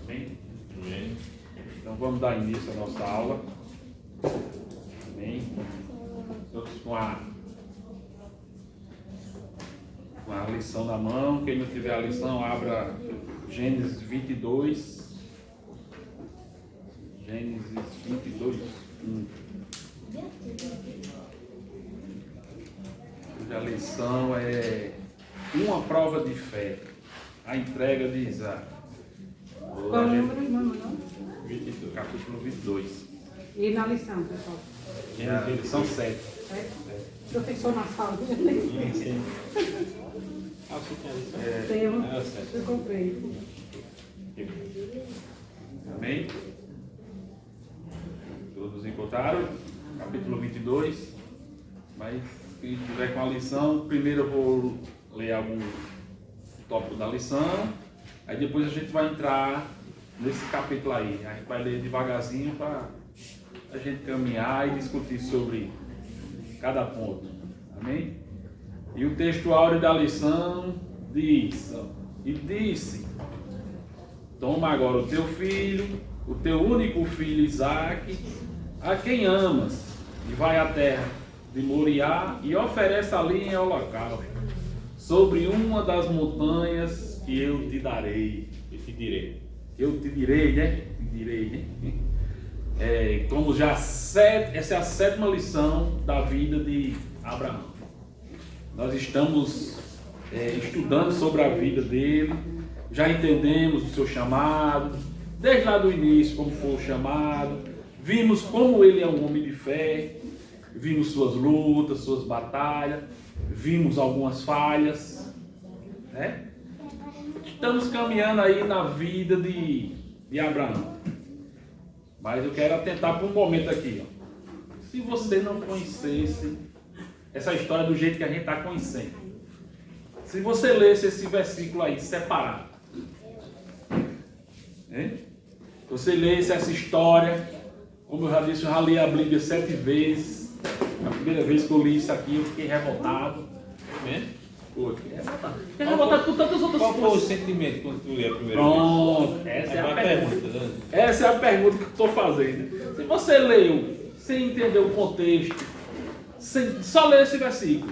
Amém? Então vamos dar início à nossa aula. Amém? Todos com a lição na mão. Quem não tiver a lição, abra Gênesis 22. Gênesis 22, 1. Hoje a lição é uma prova de fé. A entrega de Isaac. Qual o número, irmão? Capítulo 22. E na lição, pessoal? É a lição 7. Professor na sala. Sim. Ah, você tem a lição? Tenho. Ah, certo. Eu comprei. Amém? Todos encontraram? Capítulo 22. Mas quem estiver com a lição, primeiro eu vou ler algum tópico da lição. Aí depois a gente vai entrar nesse capítulo aí. A gente vai ler devagarzinho para a gente caminhar e discutir sobre cada ponto. Amém? E o texto áureo da lição diz: E disse: Toma agora o teu filho, o teu único filho Isaque, a quem amas, e vai à terra de Moriá e oferece ali em holocausto, sobre uma das montanhas que eu te darei. Eu te direi. Eu te direi, né? Te direi, né? Como já essa é a 7ª lição da vida de Abraão. Nós estamos estudando sobre a vida dele, já entendemos o seu chamado, desde lá do início como foi o chamado, vimos como ele é um homem de fé, vimos suas lutas, suas batalhas, vimos algumas falhas, né? Estamos caminhando aí na vida de Abraão. Mas eu quero atentar por um momento aqui, ó. Se você não conhecesse essa história do jeito que a gente está conhecendo, se você lesse esse versículo aí separado, hein? Você lesse essa história, como eu já disse, eu já li a Bíblia 7 vezes. A primeira vez que eu li isso aqui, eu fiquei revoltado. Né? Pô, fiquei revoltado. Fiquei revoltado por tantas outras Qual foi o coisas. sentimento quando tu leu a primeira Pronto, vez? essa é a uma pergunta. né? Essa é a pergunta que eu estou fazendo. Se você leu sem entender o contexto, só lê esse versículo.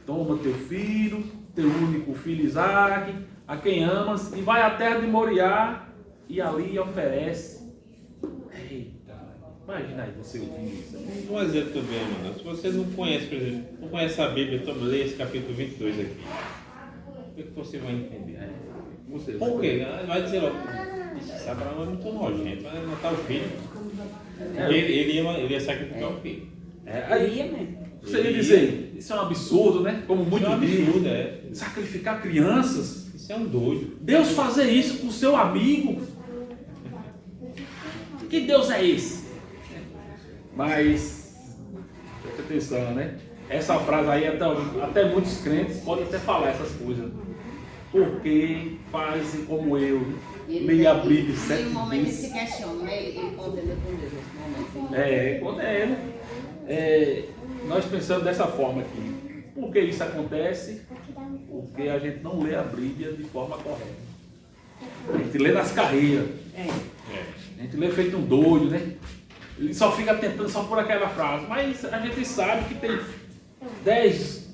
Toma teu filho, teu único filho Isaque, a quem amas, e vai à terra de Moriá e ali oferece. Eita, imagina aí você ouvindo isso. Um exemplo também, mano. Se você não conhece, por exemplo, não conhece a Bíblia, então lê esse capítulo 22 aqui. O que você vai entender? Você, Por quê? Vai dizer logo, esse Abraão é muito nojento, vai matar o filho. Porque ele ia sacrificar o filho. Aí você ia dizer, isso é um absurdo, né? Como muito Isso é um diz, absurdo, sacrificar crianças. Isso é um doido. Deus fazer isso com o seu amigo. Que Deus é esse? Mas, presta atenção, né? Essa frase aí, até muitos crentes podem até falar essas coisas. Porque fazem como eu, leia a Bíblia 7 vezes. No momento ele se questiona, né? Ele contenda com Deus nesse momento. Condena. Nós pensamos dessa forma aqui. Por que isso acontece? Porque a gente não lê a Bíblia de forma correta. A gente lê nas carreiras. A gente lê feito um doido, né? Ele só fica tentando só por aquela frase. Mas a gente sabe que tem 10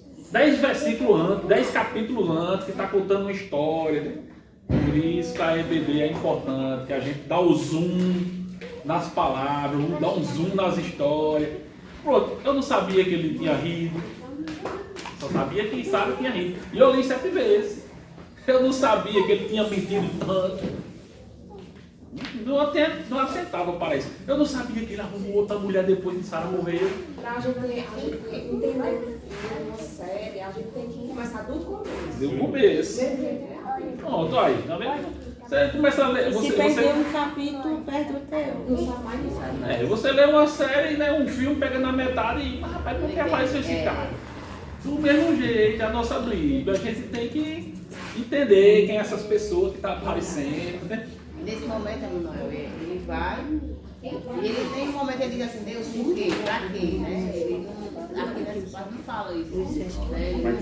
versículos antes, 10 capítulos antes, que está contando uma história, né? Por isso que a EBD é importante, que a gente dá o zoom nas palavras, dá um zoom nas histórias. Pronto, eu não sabia que ele tinha rido, só sabia que Sara tinha rido. E eu li 7 vezes. Eu não sabia que ele tinha mentido tanto. Não atentava para isso. Eu não sabia que ele arrumou outra mulher depois de Sara morrer. Para a gente entender uma série, a gente tem que começar do começo. Do começo. Pronto, aí, tá vendo? Você começa a ler. Se perder um capítulo, perde o teu. Não sabe mais disso. Você lê uma série, né, um filme, pega na metade e, rapaz, por que apareceu esse cara? Do mesmo jeito, a nossa Bíblia, a gente tem que entender quem é essas pessoas que estão aparecendo, né? Nesse momento, Emanuel, ele vai e ele tem um momento que ele diz assim, Deus, por quê? Pra quê? Né? aqui nessa parte não fala isso. Né?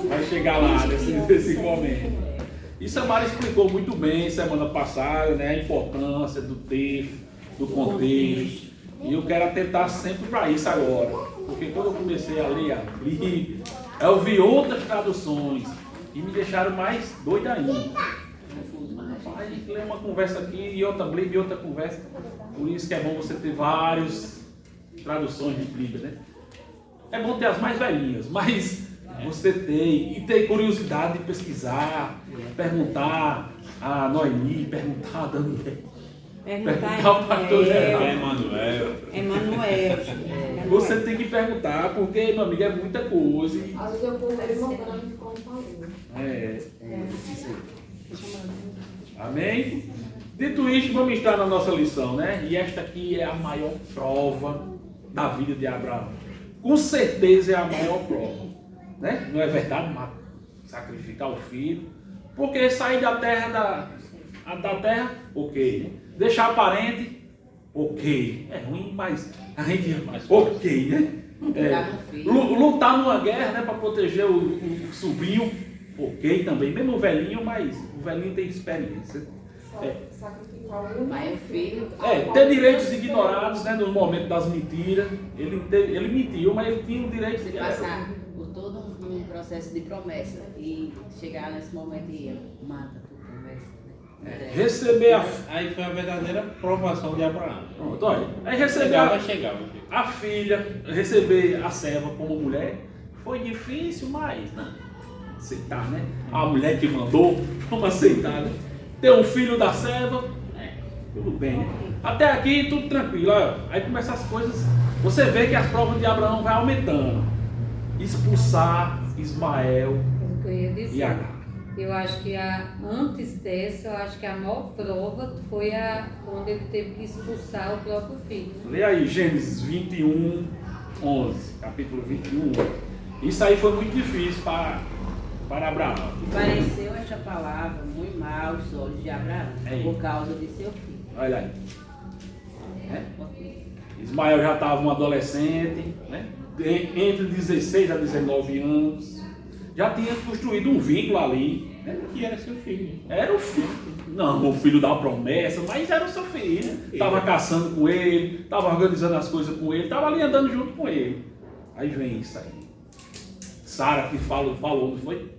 Vai chegar lá nesse momento. Isso a Mara explicou muito bem semana passada, né? A importância do texto, do contexto. E eu quero atentar sempre para isso agora. Porque quando eu comecei a ler a Bíblia, eu vi outras traduções e me deixaram mais doido ainda. A gente lê uma conversa aqui e outra Bíblia e outra conversa. Por isso que é bom você ter várias traduções de Bíblia, né? É bom ter as mais velhinhas, mas você tem, e ter curiosidade de pesquisar, perguntar a Noemi, perguntar a Daniel, perguntar ao pastor Geraldo. Emanuel. Você tem que perguntar, porque, meu amigo, é muita coisa. Às vezes eu vou ele mandando com o Paulo. Amém? Dito isto, vamos entrar na nossa lição, né? E esta aqui é a maior prova da vida de Abraão. Com certeza é a maior prova. Né? Não é verdade? Sacrificar o filho. Porque sair da terra, ok. Deixar parente, ok. É ruim, mas a gente ok, né? Lutar numa guerra, né, para proteger o sobrinho, ok também. Mesmo o velhinho, mas o velhinho tem experiência. Sacrificar o Mas o filho. Ter direitos ignorados, né, no momento das mentiras. Ele mentiu, mas ele tinha o direito Você passar por todo um processo de promessa e chegar nesse momento e mata por promessa. Né? Receber Aí foi a verdadeira provação de Abraão. Pronto, olha. Aí receber a filha, receber a serva como mulher, foi difícil, mas não. Aceitar, né? A mulher que mandou, vamos aceitar, né? Ter um filho da serva, tudo bem, né? Até aqui tudo tranquilo, olha. Aí começam as coisas, você vê que as provas de Abraão vai aumentando. Expulsar Ismael O que eu ia dizer. e Agar. Eu acho que antes dessa, eu acho que a maior prova foi quando ele teve que expulsar o próprio filho. Lê aí Gênesis 21, 11, capítulo 21. Isso aí foi muito difícil para Abraão. Pareceu esta palavra muito mal aos olhos de Abraão, por causa de seu filho. Olha aí. Ismael já estava um adolescente, né? Entre 16 a 19 anos. Já tinha construído um vínculo ali, né? Que era seu filho. Era o filho. Não, o filho da promessa, mas era o seu filho. Estava caçando com ele, estava organizando as coisas com ele, estava ali andando junto com ele. Aí vem isso aí. Sara que falou, não foi?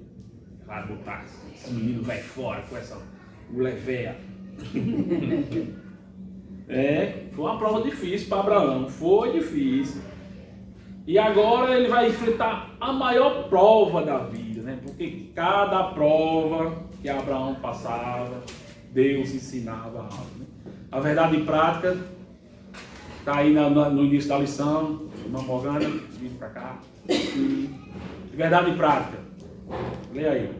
Vai botar esse menino velho fora com essa mulher velha. Foi uma prova difícil para Abraão, foi difícil. E agora ele vai enfrentar a maior prova da vida, né? Porque cada prova que Abraão passava, Deus ensinava algo. Né? A verdade prática está aí no início da lição. Irmã Morgana, vem para cá. Verdade prática. Lê aí.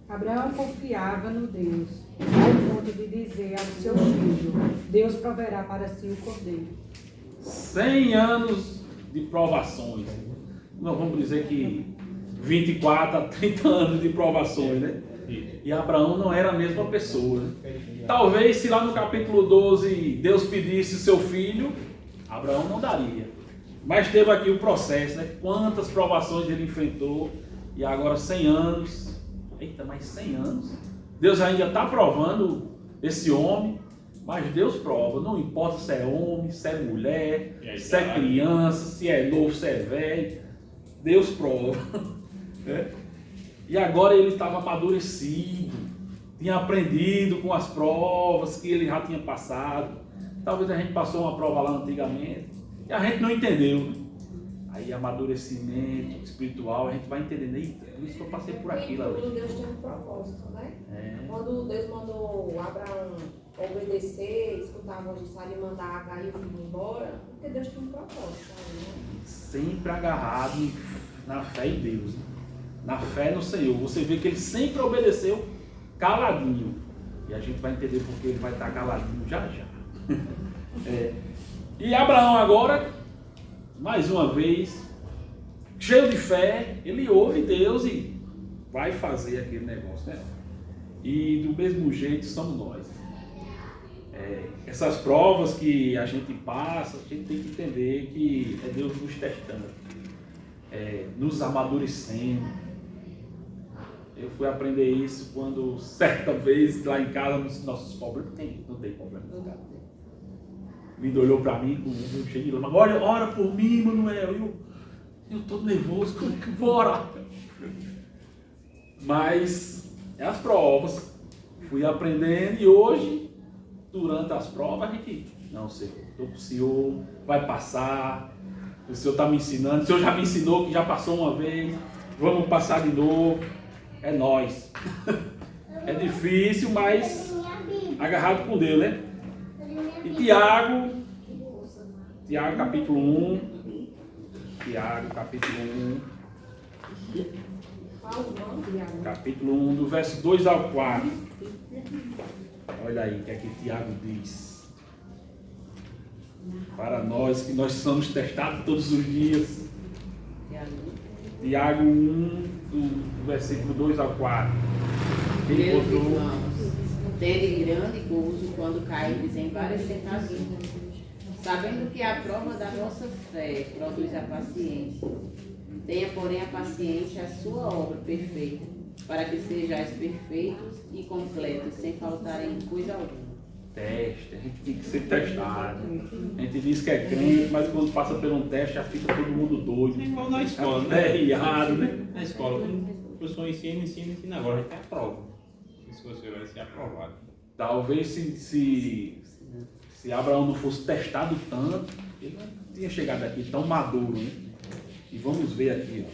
Abraão confiava no Deus, ao ponto de dizer ao seu filho: Deus proverá para si o cordeiro. 100 anos de provações. Nós vamos dizer que 24 a 30 anos de provações, né? E Abraão não era a mesma pessoa. Né? Talvez se lá no capítulo 12 Deus pedisse o seu filho, Abraão não daria. Mas teve aqui o processo, né? Quantas provações ele enfrentou. E agora 100 anos. Eita, mais 100 anos. Deus ainda está provando esse homem. Mas Deus prova, não importa se é homem, se é mulher, se é criança, se é novo, se é velho, Deus prova. E agora ele estava amadurecido, tinha aprendido com as provas que ele já tinha passado. Talvez a gente passou uma prova lá antigamente e a gente não entendeu. Aí amadurecimento espiritual, a gente vai entendendo, eita, por isso que eu passei por aquilo ali. Tudo Deus tem um propósito, né? Quando Deus mandou Abraão obedecer, escutar a voz de Sara e mandar Agar e o filho embora, porque Deus tem um propósito, né? Sempre agarrado na fé em Deus, né? Na fé no Senhor. Você vê que ele sempre obedeceu caladinho. E a gente vai entender porque ele vai estar caladinho já já. E Abraão agora, mais uma vez, cheio de fé, ele ouve Deus e vai fazer aquele negócio, né? E do mesmo jeito somos nós. Essas provas que a gente passa, a gente tem que entender que é Deus nos testando, nos amadurecendo. Eu fui aprender isso quando, certa vez, lá em casa, nos nossos problemas, não tem problema em casa. Ele olhou para mim com um cheio de lágrimas. Ora por mim, Manuel. Eu tô nervoso, como é que eu vou orar? Mas as provas, fui aprendendo e hoje, durante as provas, a gente, não, Senhor, estou com o Senhor, vai passar, o Senhor está me ensinando, o Senhor já me ensinou que já passou uma vez, vamos passar de novo, é nós. É difícil, mas agarrado com Deus, né? E Tiago capítulo 1, capítulo 1, do verso 2 ao 4. Olha aí o que é que Tiago diz. Para nós que nós somos testados todos os dias. Tiago 1, do versículo 2 ao 4. Quem Meus encontrou? irmãos, tende grande gozo quando caímos em várias tentações, sabendo que a prova da nossa fé produz a paciência. Tenha, porém, a paciência a sua obra perfeita, para que sejais perfeitos e completos, sem faltar em coisa alguma. Teste, a gente tem que ser testado. A gente diz que é crente, mas quando passa por um teste já fica todo mundo doido. É igual na escola, né? Errado, né? Na escola, o professor ensina, agora já tem a prova. Se você vai ser aprovado. Talvez se Abraão não fosse testado tanto, ele não tinha chegado aqui tão maduro, né? E vamos ver aqui, ó.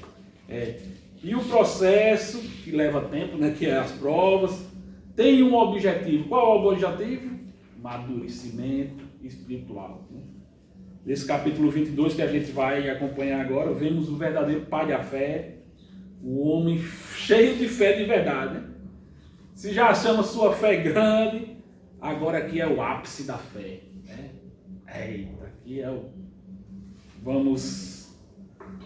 E o processo que leva tempo, né? Que é as provas, tem um objetivo. Qual é o objetivo? Amadurecimento espiritual. Né? Nesse capítulo 22 que a gente vai acompanhar agora, vemos o verdadeiro pai da fé, o homem cheio de fé de verdade, né? Se já chama sua fé grande, agora aqui é o ápice da fé, né? Eita, aqui é o... Vamos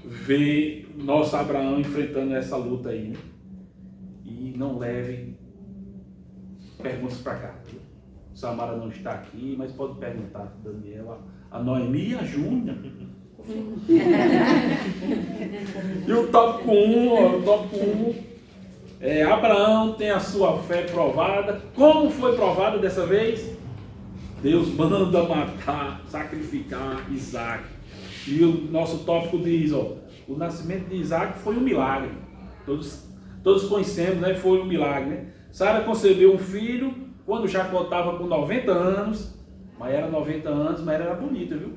ver nosso Abraão enfrentando essa luta aí, né? E não leve perguntas para cá. Samara não está aqui, mas pode perguntar a Daniela, a Noemi e a Júnia. E o tópico 1, Abraão tem a sua fé provada. Como foi provada dessa vez? Deus manda matar, sacrificar Isaac. E o nosso tópico diz, ó, o nascimento de Isaac foi um milagre. Todos conhecemos, né? Foi um milagre, né? Sara concebeu um filho quando Jacó estava com 90 anos. Mas era 90 anos, mas era bonita, viu?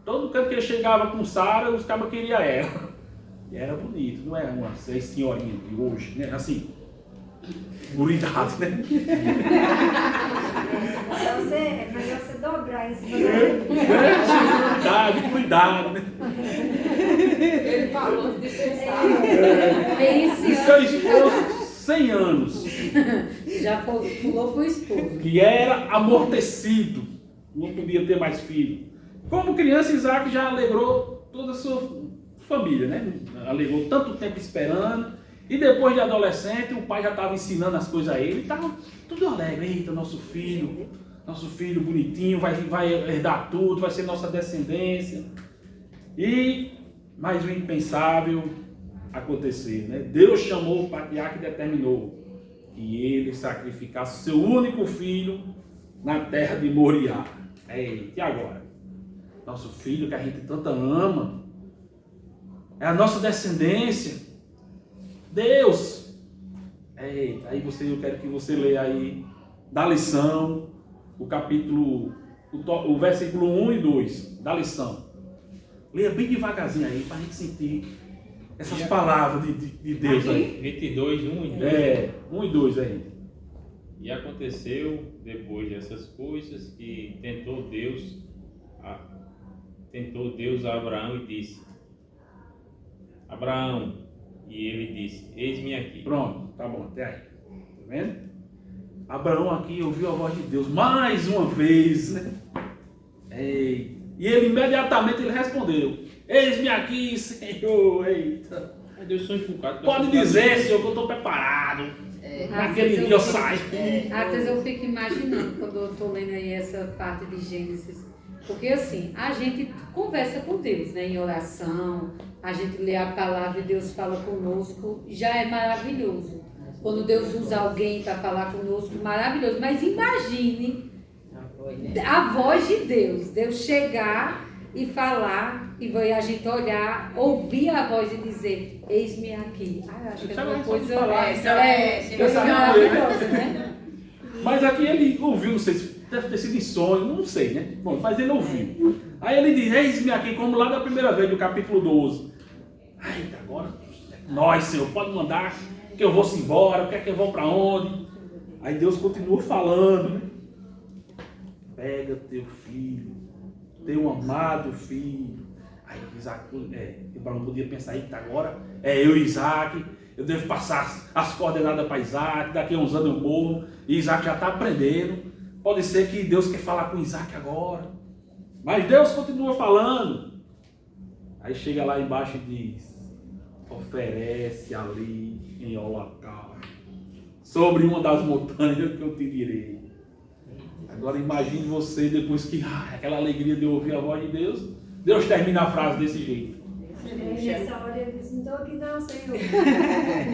Todo canto que ele chegava com Sara, os cabas queriam ela. E era bonito, não é uma senhorinha de hoje, né? Assim, guridade, né? É melhor você dobrar em cima Cuidado, né? Ele falou de pensar. E seu esposo, 100 anos, Já pulou pro esposo. que era amortecido, não podia ter mais filho. Como criança, Isaac já alegrou toda a sua família, né? Alegrou tanto tempo esperando. E depois de adolescente, o pai já estava ensinando as coisas a ele. Estava tudo alegre. Eita, nosso filho bonitinho, vai herdar tudo, vai ser nossa descendência. E mais o impensável acontecer, né? Deus chamou o patriarca e determinou que ele sacrificasse seu único filho na terra de Moriá. E agora? Nosso filho que a gente tanto ama, é a nossa descendência. Deus! Aí eu quero que você leia aí da lição, o versículo 1 e 2 da lição. Leia bem devagarzinho aí, para a gente sentir essas palavras de Deus aí. 22, 1 e 2. 1 e 2 aí. E aconteceu, depois dessas coisas, que tentou Deus a Abraão e disse: Abraão, e ele disse: eis-me aqui. Pronto, tá bom, até aí. Tá vendo? Abraão aqui ouviu a voz de Deus mais uma vez, né? E ele imediatamente respondeu: eis-me aqui, Senhor. Eita. Deus são enfocados. Pode dizer, Senhor, que eu estou preparado. naquele dia eu saio. Às vezes eu fico imaginando quando eu estou lendo aí essa parte de Gênesis, porque assim, a gente conversa com Deus, né, em oração, a gente lê a palavra e Deus fala conosco, já é maravilhoso. Quando Deus usa alguém para falar conosco, maravilhoso. Mas imagine a voz de Deus, Deus chegar e falar, e vai a gente olhar, ouvir a voz e dizer, eis-me aqui. Ah, eu acho que é uma coisa maravilhosa, né? Mas aqui ele ouviu, não sei se deve ter sido em sonho, não sei, né? Bom, mas ele ouviu. Aí ele diz, eis-me aqui, como lá da primeira vez, do capítulo 12. Ai, agora, nós, Senhor, pode mandar que eu vou-se embora, quer que eu vou para onde? Aí Deus continua falando, né? Pega teu filho, teu amado filho. Aí Abraão podia pensar, eita, agora eu e Isaac, eu devo passar as coordenadas para Isaac, daqui a uns anos eu morro, e Isaac já está aprendendo. Pode ser que Deus quer falar com Isaac agora. Mas Deus continua falando. Aí chega lá embaixo e diz, oferece ali em holocausto, sobre uma das montanhas que eu te direi. Agora imagine você, depois que aquela alegria de ouvir a voz de Deus, Deus termina a frase desse jeito. Nessa hora ele disse, não estou aqui não, Senhor.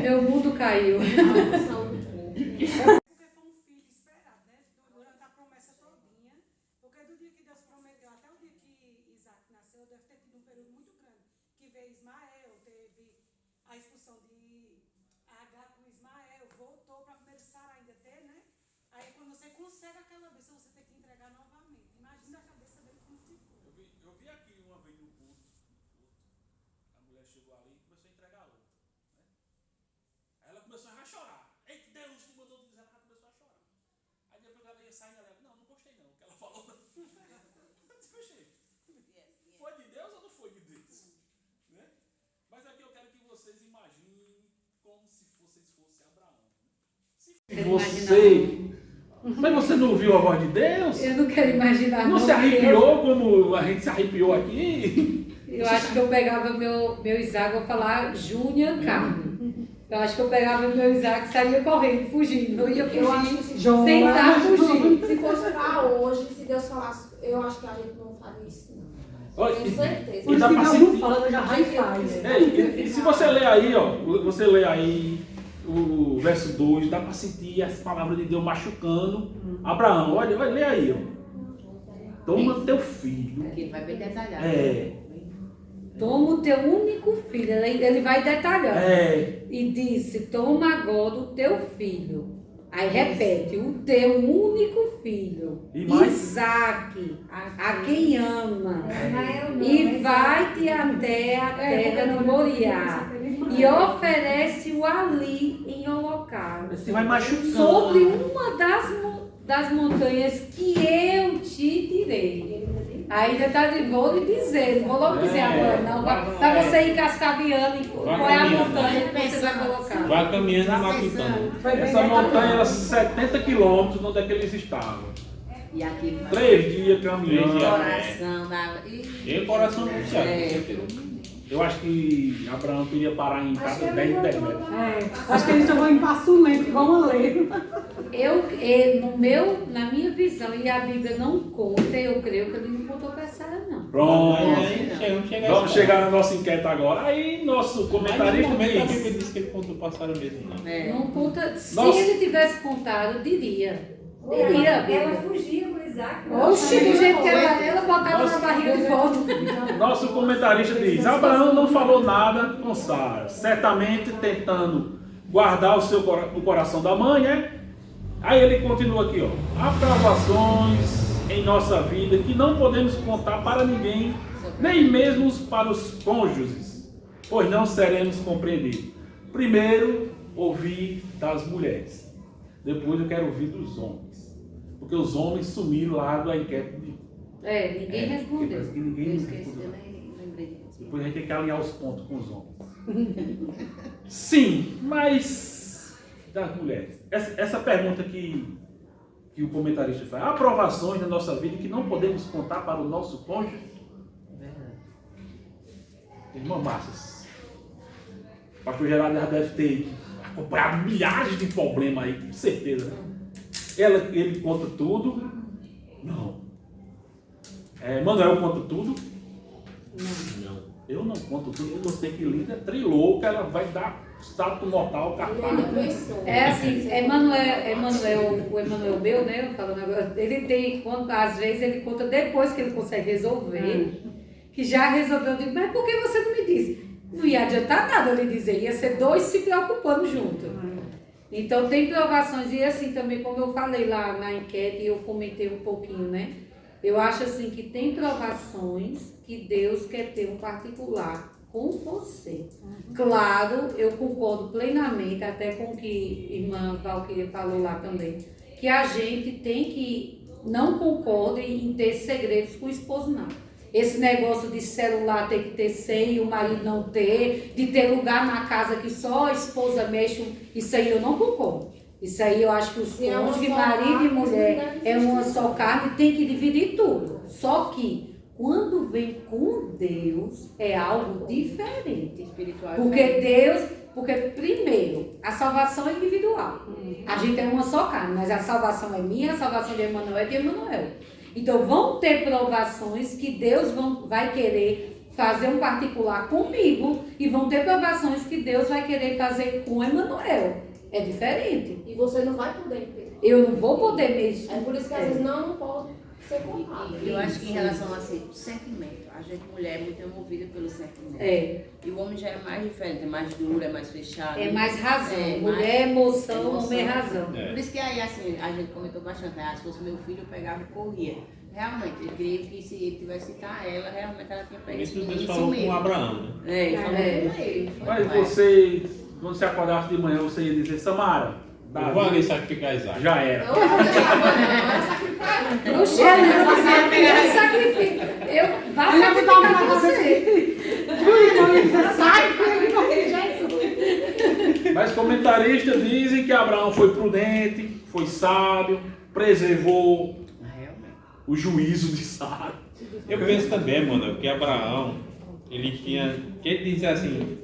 Meu mundo caiu. Porque foi um filho esperado, né? Durante a promessa todinha. Porque do dia que Deus prometeu até o dia que Isaac nasceu, deve ter tido um período muito grande. Que veio Ismael, teve a expulsão de Agar com Ismael, voltou para primeiro Sara ainda ter, né? Aí quando você consegue aquela bênção, você tem que entregar novamente. Imagina a cabeça dele como ficou. Eu vi aqui uma vez no culto, a mulher chegou ali e começou a entregar outra. Né? Aí ela começou a chorar. Eita, Deus te mandou dizer, ela começou a chorar. Aí depois ela ia saindo, ela não gostei não, o que ela falou. Foi de Deus ou não foi de Deus? Né? Mas aqui eu quero que vocês imaginem como se vocês fossem Abraão. Mas você não ouviu a voz de Deus? Eu não quero imaginar. Não se arrepiou como a gente se arrepiou aqui? Eu acho que eu pegava meu Isaac, vou falar Júnior Carmo. Eu acho que eu pegava meu Isaac e saía correndo, fugindo. Eu ia Eu acho que fugir, se tentar fugir. Se fosse pra hoje, se Deus falasse, eu acho que a gente não faria isso, não. Olha, Tenho certeza. Por isso que Deus não fala, já vai e faz. E se você ler aí, você lê aí o verso 2, dá para sentir as palavras de Deus machucando Abraão. Olha, lê aí, toma teu filho. Aqui ele vai bem detalhado. Toma o teu único filho. Ele vai detalhando. E disse, toma agora o teu filho. Aí repete, o teu único filho, E mais? Isaac, a quem ama, Ismael não, e é vai-te até a terra de Moriá, e oferece-o ali em holocausto, Você vai machucando. sobre uma das montanhas que eu te direi. Ainda está de vou lhe dizer, não vou logo dizer agora, não. Para você ir cascaviando, qual é a montanha que você vai colocar? Vai caminhando e matutando. Essa montanha era 70 quilômetros onde é que eles estavam. E aqui 3 dias caminhando. 3 dias. coração da. E o coração do céu, com certeza. Eu acho que Abraão queria parar em casa 10 metros. Acho que eles só vão em passo lento, vamos ler. Na minha visão, e a Bíblia não conta, eu creio que ele não contou para Sara, não. Pronto. Vamos a chegar na nossa enquete agora. Aí nosso comentarista Mas a diz. Bíblia diz que ele contou passaram mesmo, não. Não conta. Se Nossa. ele tivesse contado, diria. Diria, Ela Bíblia. fugia com Isaac. Oxi, do jeito que ela botava na barriga de volta. Nosso comentarista diz: Abraão não falou nada com Sara, certamente tentando guardar o coração da mãe, né? Aí ele continua aqui, há provações em nossa vida que não podemos contar para ninguém, nem mesmo para os cônjuges, pois não seremos compreendidos. Primeiro, ouvir das mulheres, depois eu quero ouvir dos homens, porque os homens sumiram lá da enquete de Ninguém respondeu. parece que ninguém Eu esqueci, respondeu. eu nem lembrei disso. Depois a gente tem que alinhar os pontos com os homens. Sim, mas das mulheres. Essa pergunta que o comentarista faz. Há provações na nossa vida que não podemos contar para o nosso cônjuge? Irmã Márcia, o pastor Gerardo já deve ter acoplado milhares de problemas aí, com certeza. Ele conta tudo? Não. Manuel conta tudo? Não. Eu não conto tudo, porque você que lida é trilouca, ela vai dar salto mortal, capaz. É assim, o Emanuel meu, né? Falando agora, ele tem, às vezes ele conta depois que ele consegue resolver, que já resolveu. Eu digo, mas por que você não me disse? Não ia adiantar nada eu lhe dizer, ia ser dois se preocupando junto. Então tem provações, e assim também, como eu falei lá na enquete, e eu comentei um pouquinho, né? Eu acho assim que tem provações que Deus quer ter um particular com você. Claro, eu concordo plenamente, até com o que a irmã Valquíria falou lá também, que a gente tem que, não concordo em ter segredos com o esposo, não. Esse negócio de celular ter que ter senha e o marido não ter, de ter lugar na casa que só a esposa mexe, isso aí eu não concordo. Isso aí eu acho que os cônjuges, marido e mulher, é uma só carne, tem que dividir tudo. Só que quando vem com Deus, é algo diferente. Espiritual. Porque primeiro, a salvação é individual. A gente é uma só carne, mas a salvação é minha, a salvação de Emanuel é de Emanuel. Então vão ter provações que Deus vai querer fazer um particular comigo e vão ter provações que Deus vai querer fazer com Emanuel. É diferente. E você não vai poder ter. Eu não vou poder mesmo. É por isso que às vezes não pode ser contado. Eu acho que em relação a sentimento, a gente mulher é muito movida pelo sentimento. É. E o homem já é mais diferente, é mais duro, é mais fechado. É mais razão. É, Mulher é mais emoção, homem é razão. É. Por isso que aí, assim, a gente comentou bastante, né? Se fosse meu filho, eu pegava e corria. Realmente, eu creio que se ele tivesse citar ela, realmente ela tinha pegado Isso esse Deus falou com Abraão, né? É, falou com ele. foi Mas com ela. você, quando você acordasse de manhã, você ia dizer, Samara, Eu vou ali sacrificar Isaac. já era. Não é sacrificar. O cheiro não quiser pegar e sacrifica. Eu vá sacrificar pra você. Mas comentaristas dizem que Abraão foi prudente, foi sábio, preservou Realmente. o juízo de Sara. Eu penso também, mano, que Abraão, ele tinha. Que ele dizia assim.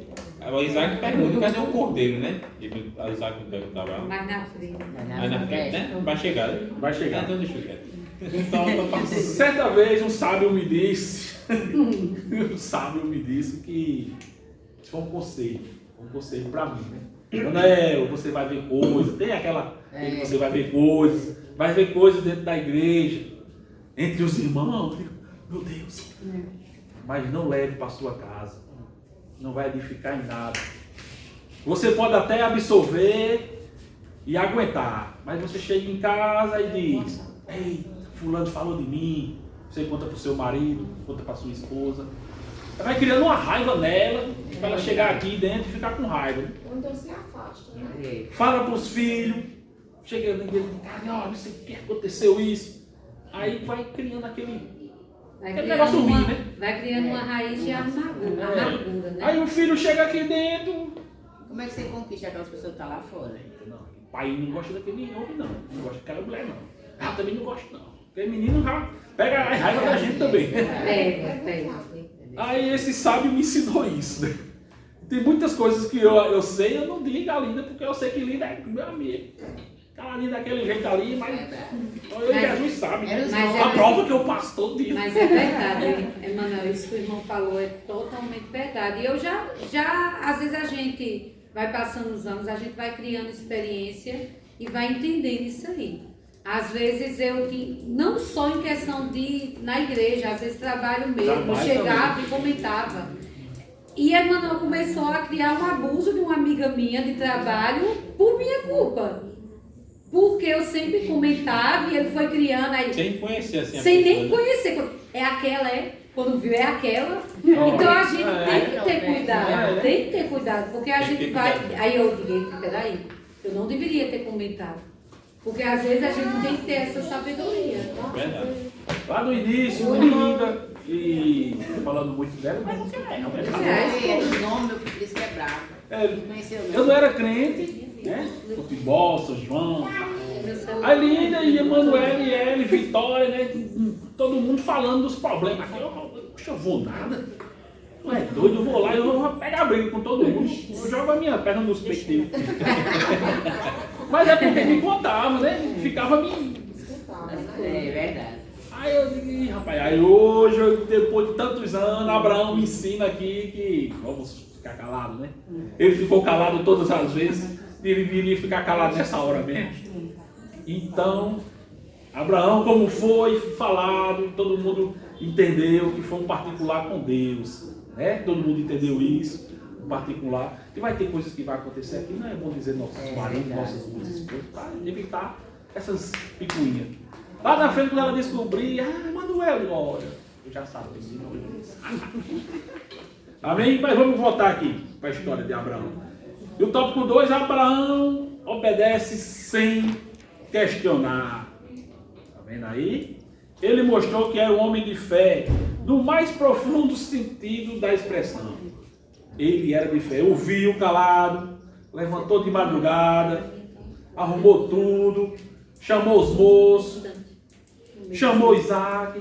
O Isaac pergunta, cadê o cordeiro, né? O Isaac não pergunta a Abraão. Mais na frente. Aí na frente, né? Vai chegar, né? Vai chegar. Então deixa eu ver. Então, tô passando. Certa vez um sábio me disse, que isso foi um conselho pra mim, né? Manuel, você vai ver coisas, tem aquela que você vai ver coisas dentro da igreja, entre os irmãos, meu Deus, mas não leve para sua casa, não vai edificar em nada. Você pode até absorver e aguentar, mas você chega em casa e diz, ei, fulano falou de mim, você conta para o seu marido, conta para sua esposa, vai criando uma raiva nela, para ela chegar aqui dentro e ficar com raiva. Ou então se afasta, né? Fala para os filhos, chega ninguém de casa, ó, não sei o que aconteceu isso. Aí vai criando aquele negócio ruim, né? Vai criando uma raiz de amargura, né? Aí o filho chega aqui dentro. Como é que você conquista aquelas pessoas que estão lá fora? Não, o pai não gosta daquele homem, não. Não gosta daquela mulher, não. Eu também não gosto, não. Porque menino já pega a raiva da gente também. Pega. Aí esse sábio me ensinou isso, né? Tem muitas coisas que eu sei, eu não digo a Linda, porque eu sei que Linda é meu amigo. Tá ali daquele jeito ali, mas Jesus sabe. A prova que eu passo todo dia. Mas é verdade, Emanuel, isso que o irmão falou é totalmente verdade. E eu já, às vezes a gente vai passando os anos, a gente vai criando experiência e vai entendendo isso aí. Às vezes eu, não só em questão de na igreja, às vezes trabalho mesmo, eu chegava e comentava. E a Emanuel começou a criar um abuso de uma amiga minha de trabalho por minha culpa. Porque eu sempre comentava e ele foi criando aí. Sem conhecer assim a sem pessoa, nem né? conhecer. É aquela, quando viu, é aquela. Então a gente tem que ter cuidado. Tem que ter cuidado. Porque a gente vai. Aí eu digo, peraí, eu não deveria ter comentado. Porque às vezes a gente tem que ter essa sabedoria. Verdade. Lá no início, Linda, e falando muito dela, mas não é. O nome meu filho disse que é bravo. Conheceu Eu mesmo? não era crente, né? Futebol, São João. A Linda e Emanuel e ele, Vitória, né? Todo mundo falando dos problemas. Eu vou nada. Não é doido, eu vou lá e eu vou pegar briga com todo mundo. Eu jogo a minha perna nos peitos dele. Mas é porque me contava, né? Ficava me... Escutava, É né? verdade. Aí eu digo, "Ih, rapaz, aí hoje, depois de tantos anos, Abraão me ensina aqui que vamos ficar calado, né? Ele ficou calado todas as vezes, ele viria ficar calado nessa hora mesmo. Então, Abraão, como foi falado, todo mundo entendeu que foi um particular com Deus, né? Todo mundo entendeu isso, um particular. E vai ter coisas que vai acontecer aqui, não é bom dizer nossos maridos, nossas esposas, para evitar essas picuinhas. Lá na frente, quando ela descobrir, Manuel, eu digo, olha, eu já sabia disso. Amém? Mas vamos voltar aqui para a história de Abraão. E o tópico 2, Abraão obedece sem questionar. Está vendo aí? Ele mostrou que era um homem de fé, no mais profundo sentido da expressão. Ele era de fé, ouviu calado, levantou de madrugada, arrumou tudo, chamou os moços, chamou Isaac.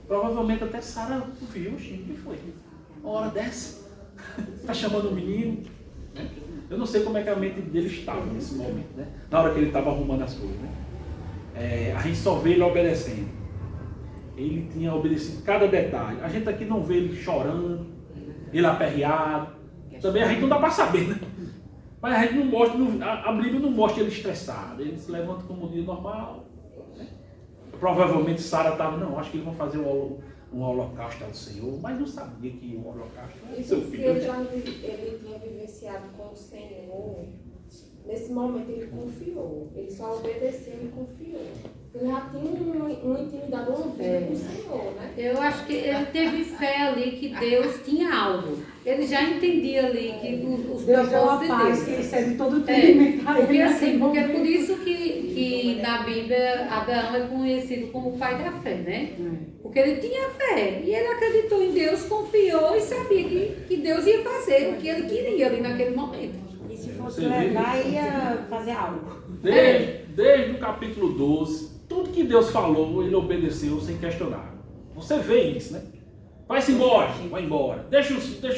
Provavelmente até Sara viu, o que foi? Uma hora dessa, está chamando o menino. Eu não sei como é que a mente dele estava nesse momento, né? Na hora que ele estava arrumando as coisas, né? A gente só vê ele obedecendo. Ele tinha obedecido cada detalhe. A gente aqui não vê ele chorando, ele aperreado. Também a gente não dá para saber, né? Mas a gente não mostra, a Bíblia não mostra ele estressado. Ele se levanta como um dia normal. Né? Provavelmente Sara estava, não, acho que eles vão fazer um holocausto ao Senhor, mas não sabia que o holocausto era Isso seu porque filho. ele tinha vivenciado com o Senhor. Nesse momento ele confiou. Ele só obedeceu e confiou. Ele já tinha uma intimidade, uma vida com o Senhor, né? Eu acho que ele teve fé ali que Deus tinha algo. Ele já entendia ali que os Deus é uma propósitos de paz Deus. que excede todo o entendimento. Porque assim, porque é por isso que na Bíblia Abraão é conhecido como o pai da fé, né? Porque ele tinha fé e ele acreditou em Deus, confiou e sabia que Deus ia fazer o que ele queria ali naquele momento. E se fosse levar, ia fazer algo. Desde o capítulo 12, tudo que Deus falou, ele obedeceu sem questionar. Você vê isso, né? Vai-se embora, vai embora. Deixa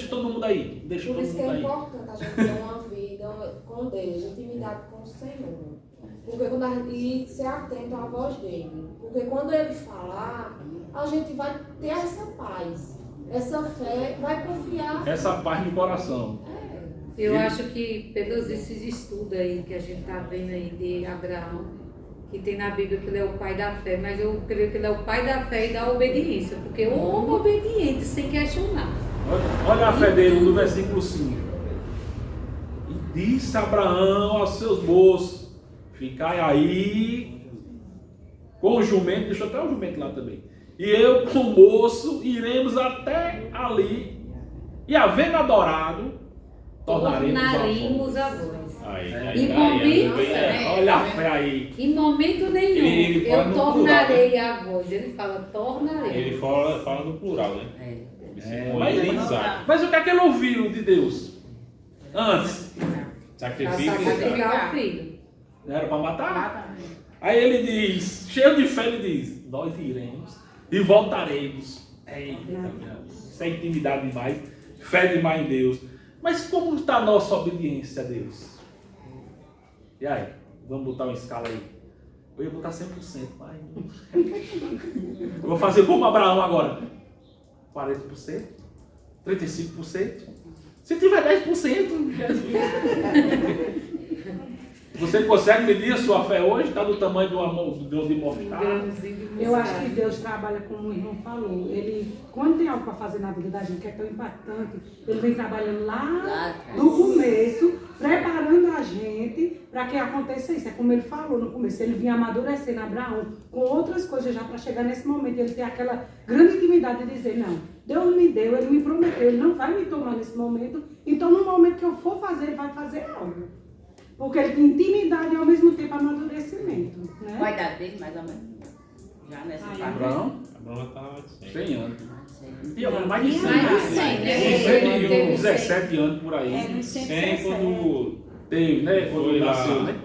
todo mundo aí. Deixa Por todo isso que mundo é aí. importante a gente ter uma vida com Deus, intimidade com o Senhor. Porque e ser atento à voz dele. Porque quando ele falar, a gente vai ter essa paz, essa fé, vai confiar. Essa paz no coração. Eu acho que pelos esses estudos aí que a gente está vendo aí de Abraão, que tem na Bíblia que ele é o pai da fé, mas eu creio que ele é o pai da fé e da obediência, porque o homem obediente, sem questionar. Olha a fé dele no versículo 5. E disse Abraão aos seus moços: ficai aí com o jumento, deixa até o jumento lá também. E eu com o moço iremos até ali, e havendo adorado, tornaremos a voz. Em momento, Olha a fé aí. Em momento nenhum, Ele fala eu no tornarei a voz. Ele fala, tornarei. Ele fala no plural, né? Mas o que é que ele ouviu de Deus? Antes. Para Sacrifício. sacrificar o filho. Não era para matar? Aí ele diz, cheio de fé, ele diz: nós iremos e voltaremos. Isso é intimidade demais, fé demais em Deus. Mas como está a nossa obediência a Deus? E aí? Vamos botar uma escala aí. Eu ia botar 100%, mas eu vou fazer como Abraão agora. 40%? 35%? Se tiver 10%, você consegue medir a sua fé hoje? Está do tamanho do amor de Deus de mostrar? Eu acho que Deus trabalha como o irmão falou. Ele, quando tem algo para fazer na vida da gente que é tão impactante, ele vem trabalhando lá do começo, preparando a gente para que aconteça isso. É como ele falou no começo, ele vinha amadurecendo Abraão com outras coisas já para chegar nesse momento. Ele tem aquela grande intimidade de dizer, não, Deus me deu, ele me prometeu, ele não vai me tomar nesse momento, então no momento que eu for fazer, ele vai fazer algo. Porque ele tem intimidade e ao mesmo tempo amadurecimento. Né? Qual a idade dele, mais ou menos? Já nessa parte. Abraão? Abraão estava de 100 anos. Não, Mais de 100 mais de anos. 100, né? 61, 17 anos por aí. É, no 100 quando Teve, né? Quando foi lá, nasceu, né?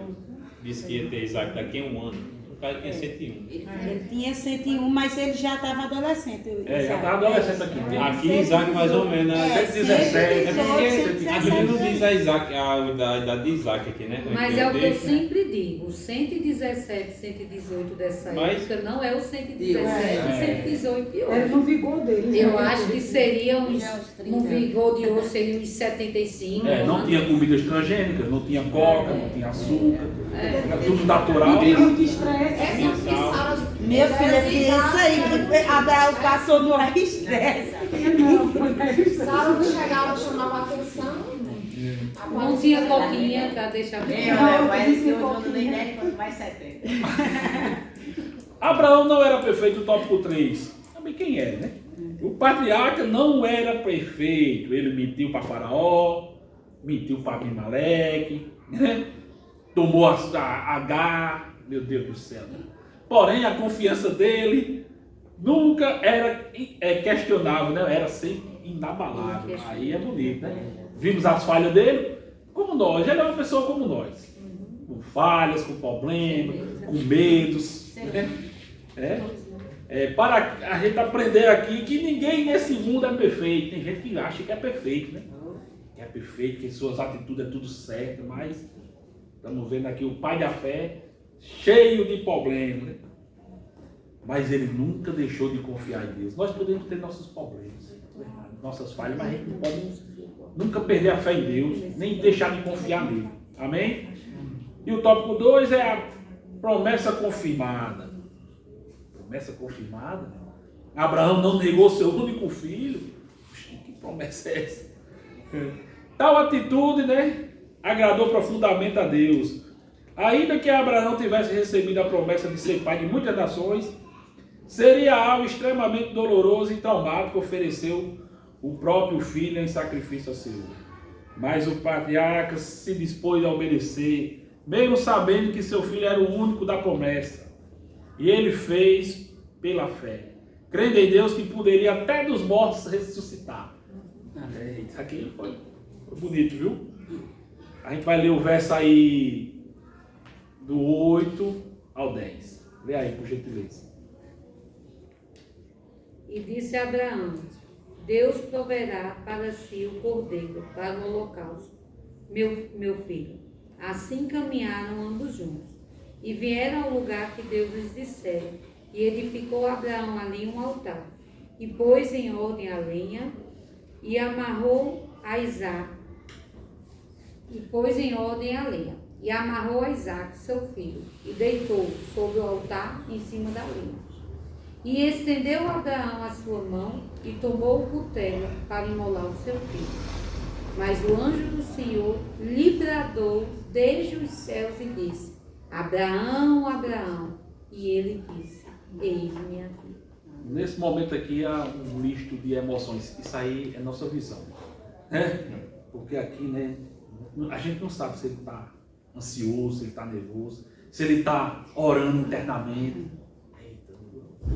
disse que ia ter Isaac daqui a um ano. pai tinha 101. Ele tinha 101, mas ele já estava adolescente. Já estava adolescente aqui. Aqui Isaac mais ou menos. 117. É porque a Bíblia não diz a idade de Isaac aqui, né? Mas é o que eu sempre digo, o 117, 118 dessa época não é o 117 e 118 de Era hoje. no vigor dele. Eu acho que seria no vigor de hoje seria uns 75. Não tinha comidas transgênicas, não tinha coca, não tinha açúcar, era tudo natural. Muito estresse. Essa Sara de Meu filho, assim, isso aí que Abraão passou no estresse. Sara que chegava chamava a atenção. Não tinha coquinha para deixar bem. Mas eu não nem 10, quanto mais 70. Abraão não era perfeito, o tópico 3. Também quem é, né? O patriarca não era perfeito. Ele mentiu para Faraó, mentiu para Abimeleque, né? Tomou a Agar, meu Deus do céu. Porém, a confiança dele nunca era questionável, né? Era sempre inabalável. Aí é bonito, né? Vimos as falhas dele, como nós. Ele é uma pessoa como nós. Com falhas, com problemas, com medos. Né? Para a gente aprender aqui que ninguém nesse mundo é perfeito. Tem gente que acha que é perfeito, né? Que é perfeito, que suas atitudes é tudo certo, mas estamos vendo aqui o pai da fé cheio de problemas, né? Mas ele nunca deixou de confiar em Deus. Nós podemos ter nossos problemas, nossas falhas, mas a gente não pode nunca perder a fé em Deus, nem deixar de confiar nele. Amém? E o tópico 2 é a promessa confirmada. Promessa confirmada? Abraão não negou seu único filho. Puxa, que promessa é essa? Tal atitude, né, agradou profundamente a Deus. Ainda que Abraão tivesse recebido a promessa de ser pai de muitas nações, seria algo extremamente doloroso e traumático oferecer o próprio filho em sacrifício ao Senhor. Mas o patriarca se dispôs a obedecer, mesmo sabendo que seu filho era o único da promessa. E ele fez pela fé, crendo em Deus que poderia até dos mortos ressuscitar. Isso aqui foi bonito, viu? A gente vai ler o verso aí do 8 ao 10. Lê aí, por gentileza. E disse a Abraão: Deus proverá para si o cordeiro para o holocausto, meu filho. Assim caminharam ambos juntos e vieram ao lugar que Deus lhes dissera. E edificou Abraão ali um altar e pôs em ordem a lenha e amarrou a Isaque. E pôs em ordem a lenha e amarrou a Isaque, seu filho, e deitou sobre o altar em cima da lenha. E estendeu Abraão a sua mão e tomou o cutelo para imolar o seu filho. Mas o anjo do Senhor lhe bradou desde os céus e disse: Abraão, Abraão. E ele disse: Eis-me aqui. Nesse momento aqui há um misto de emoções. Isso aí é nossa visão. Porque aqui, né, a gente não sabe se ele está ansioso, se ele está nervoso, se ele está orando internamente.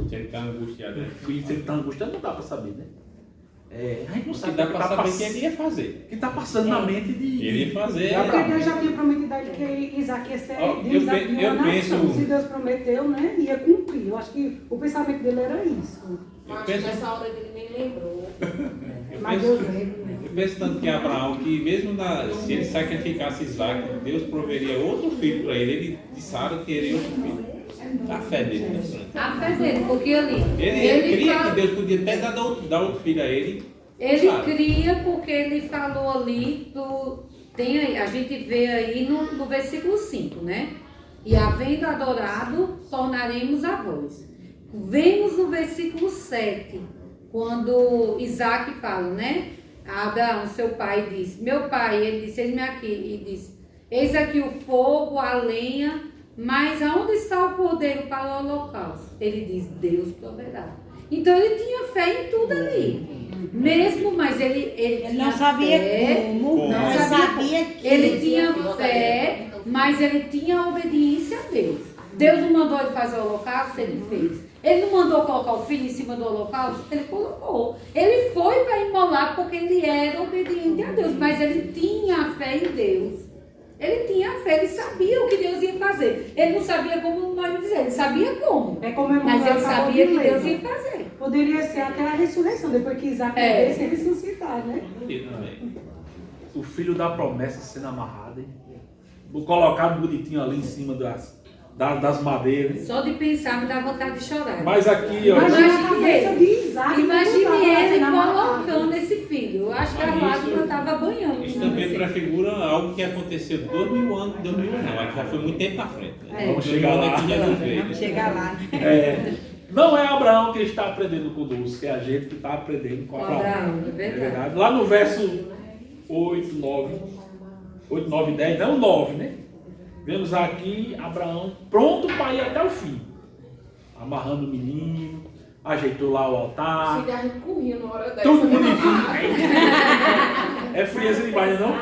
Se ele está angustiado. Se ele está angustiado, não dá para saber, né? A gente não sabe dá para saber o que ele ia fazer. que está passando na mente de Ele ia fazer. Porque Deus já tinha prometido a ele que Isaac ia ser uma nação. Se Deus prometeu, né, ia cumprir. Eu acho que o pensamento dele era isso. Mas nessa hora ele nem lembrou. Mas Deus Eu penso tanto que Abraão, que mesmo se ele sacrificasse Isaac, Deus proveria outro filho para ele. Ele de Sara teria outro filho. A fé dele, né? A fé dele, porque ali Ele cria que Deus podia até dar outro filho a ele. Ele Sabe? cria porque ele falou ali, a gente vê aí no versículo 5, né? E havendo adorado, tornaremos avós. Vemos no versículo 7, quando Isaac fala, né? Abraão, seu pai, disse: Meu pai, ele disse: Eis-me aqui. E disse: Eis aqui o fogo, a lenha, mas aonde está o cordeiro para o holocausto? Ele diz: Deus proverá. Então ele tinha fé em tudo ali. Mesmo, mas ele tinha não sabia fé, como, não mas sabia que ele tinha fé, mas ele tinha obediência a Deus. Deus não mandou ele fazer o holocausto, ele fez. Ele não mandou colocar o filho em cima do holocausto, ele colocou. Ele foi para imolar porque ele era obediente a Deus, mas ele tinha fé em Deus. Ele tinha fé, ele sabia o que Deus ia fazer. fazer. Ele não sabia como nós dizer, ele sabia como. É como Mas ele acabou sabia de que ler. Deus ia fazer. Poderia ser até a ressurreição, depois que Isaac morresse, ele ressuscitar, né? O filho da promessa sendo amarrado, hein? Colocado bonitinho ali em cima das madeiras. Só de pensar me dá vontade de chorar. Mas aqui, ó. Imagina a Imagine cabeça ele. de Isaac. Imagine não ele tava fazendo colocando esse filho. Eu acho que a Mas lágrima isso- estava banhando. Isso né, também assim. prefigura algo que aconteceu 2000 anos, 2000 anos não, já foi muito tempo na frente. Né? Vamos chegar lá. Aqui Jesus veio, né? Vamos chegar lá. Não é Abraão que está aprendendo conosco, é a gente que está aprendendo com Com Abraão. Abraão, é É verdade. verdade. Lá no verso 8, 9 e 10, não 9, né? Vemos aqui Abraão pronto para ir até o fim. Amarrando o menino, ajeitou lá o altar. Se a gente corria numa hora dessa. Tudo bonitinho. É frieza demais, não?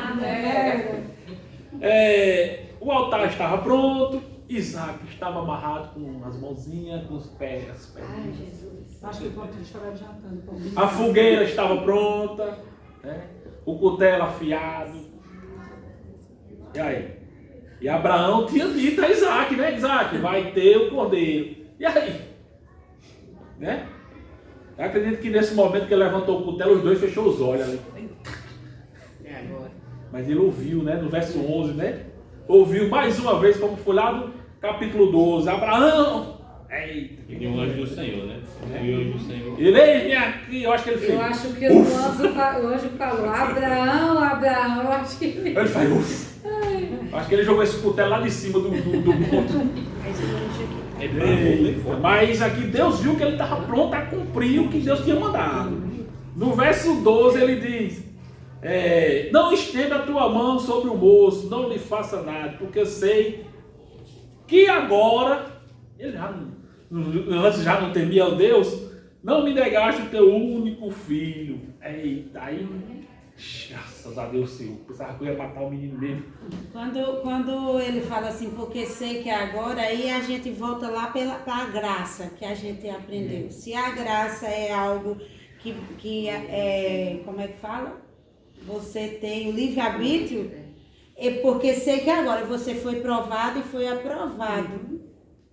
O altar estava pronto. Isaac estava amarrado com as mãozinhas, com os pés, as pernas. Acho que pode chorar de jantando. A fogueira estava pronta, né? O cutelo afiado. E aí? E Abraão tinha dito a Isaac, né? Isaac, vai ter o cordeiro. E aí? Né? Eu acredito que nesse momento que ele levantou o cutelo, os dois fechou os olhos ali. É agora. Mas ele ouviu, né? No verso 11, né? Ouviu mais uma vez, como foi lá no capítulo 12. Abraão! Eita! E de um anjo do Senhor, né? E o anjo do Senhor. Ele, eis-me aqui, eu acho que ele fez. Eu acho que o anjo falou, Abraão, Abraão, eu acho que... Ele faz, uff. Acho que ele jogou esse cutelo lá de cima do monte. Mas aqui Deus viu que ele estava pronto a cumprir o que Deus tinha mandado. No verso 12 ele diz: não estenda a tua mão sobre o moço, não lhe faça nada, porque eu sei que agora, ele antes já não temia ao Deus, não me negaste o teu único filho. Eita, aí, graças a Deus, Senhor, pensava que eu ia matar o menino dele. Quando ele fala assim, porque sei que agora, aí a gente volta lá para a graça que a gente aprendeu. Se a graça é algo que é, como é que fala? Você tem o livre-arbítrio, é porque sei que agora você foi provado e foi aprovado.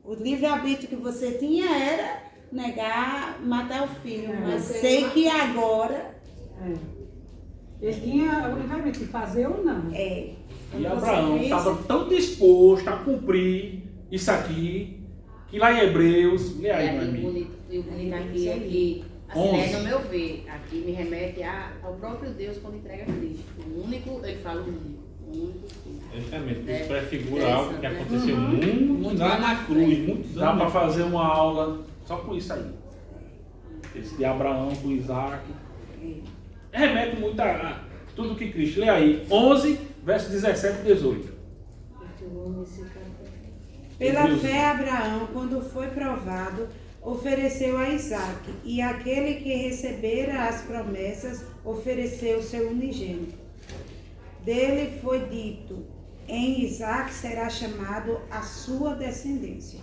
O livre-arbítrio que você tinha era negar, matar o filho, mas sei que agora... Ele tinha o livre-arbítrio de fazer ou não. E Abraão estava tão disposto a cumprir isso aqui, que lá em Hebreus, lê aí, meu E amigo. o bonito aqui é que, assim, no meu ver, aqui me remete ao próprio Deus quando entrega Cristo. O único, ele fala o único filho. Exatamente, É, isso prefigura é algo isso, que né? aconteceu muito lá na cruz, muitos Dá para anos. fazer uma aula só com isso aí. Esse de Abraão com Isaac. Remete muito a tudo que Cristo. Lê aí, 11, verso 17 e 18. Pela Hebreus. fé, Abraão, quando foi provado, ofereceu a Isaque, e aquele que recebera as promessas, ofereceu seu unigênito. Dele foi dito, em Isaque será chamado a sua descendência.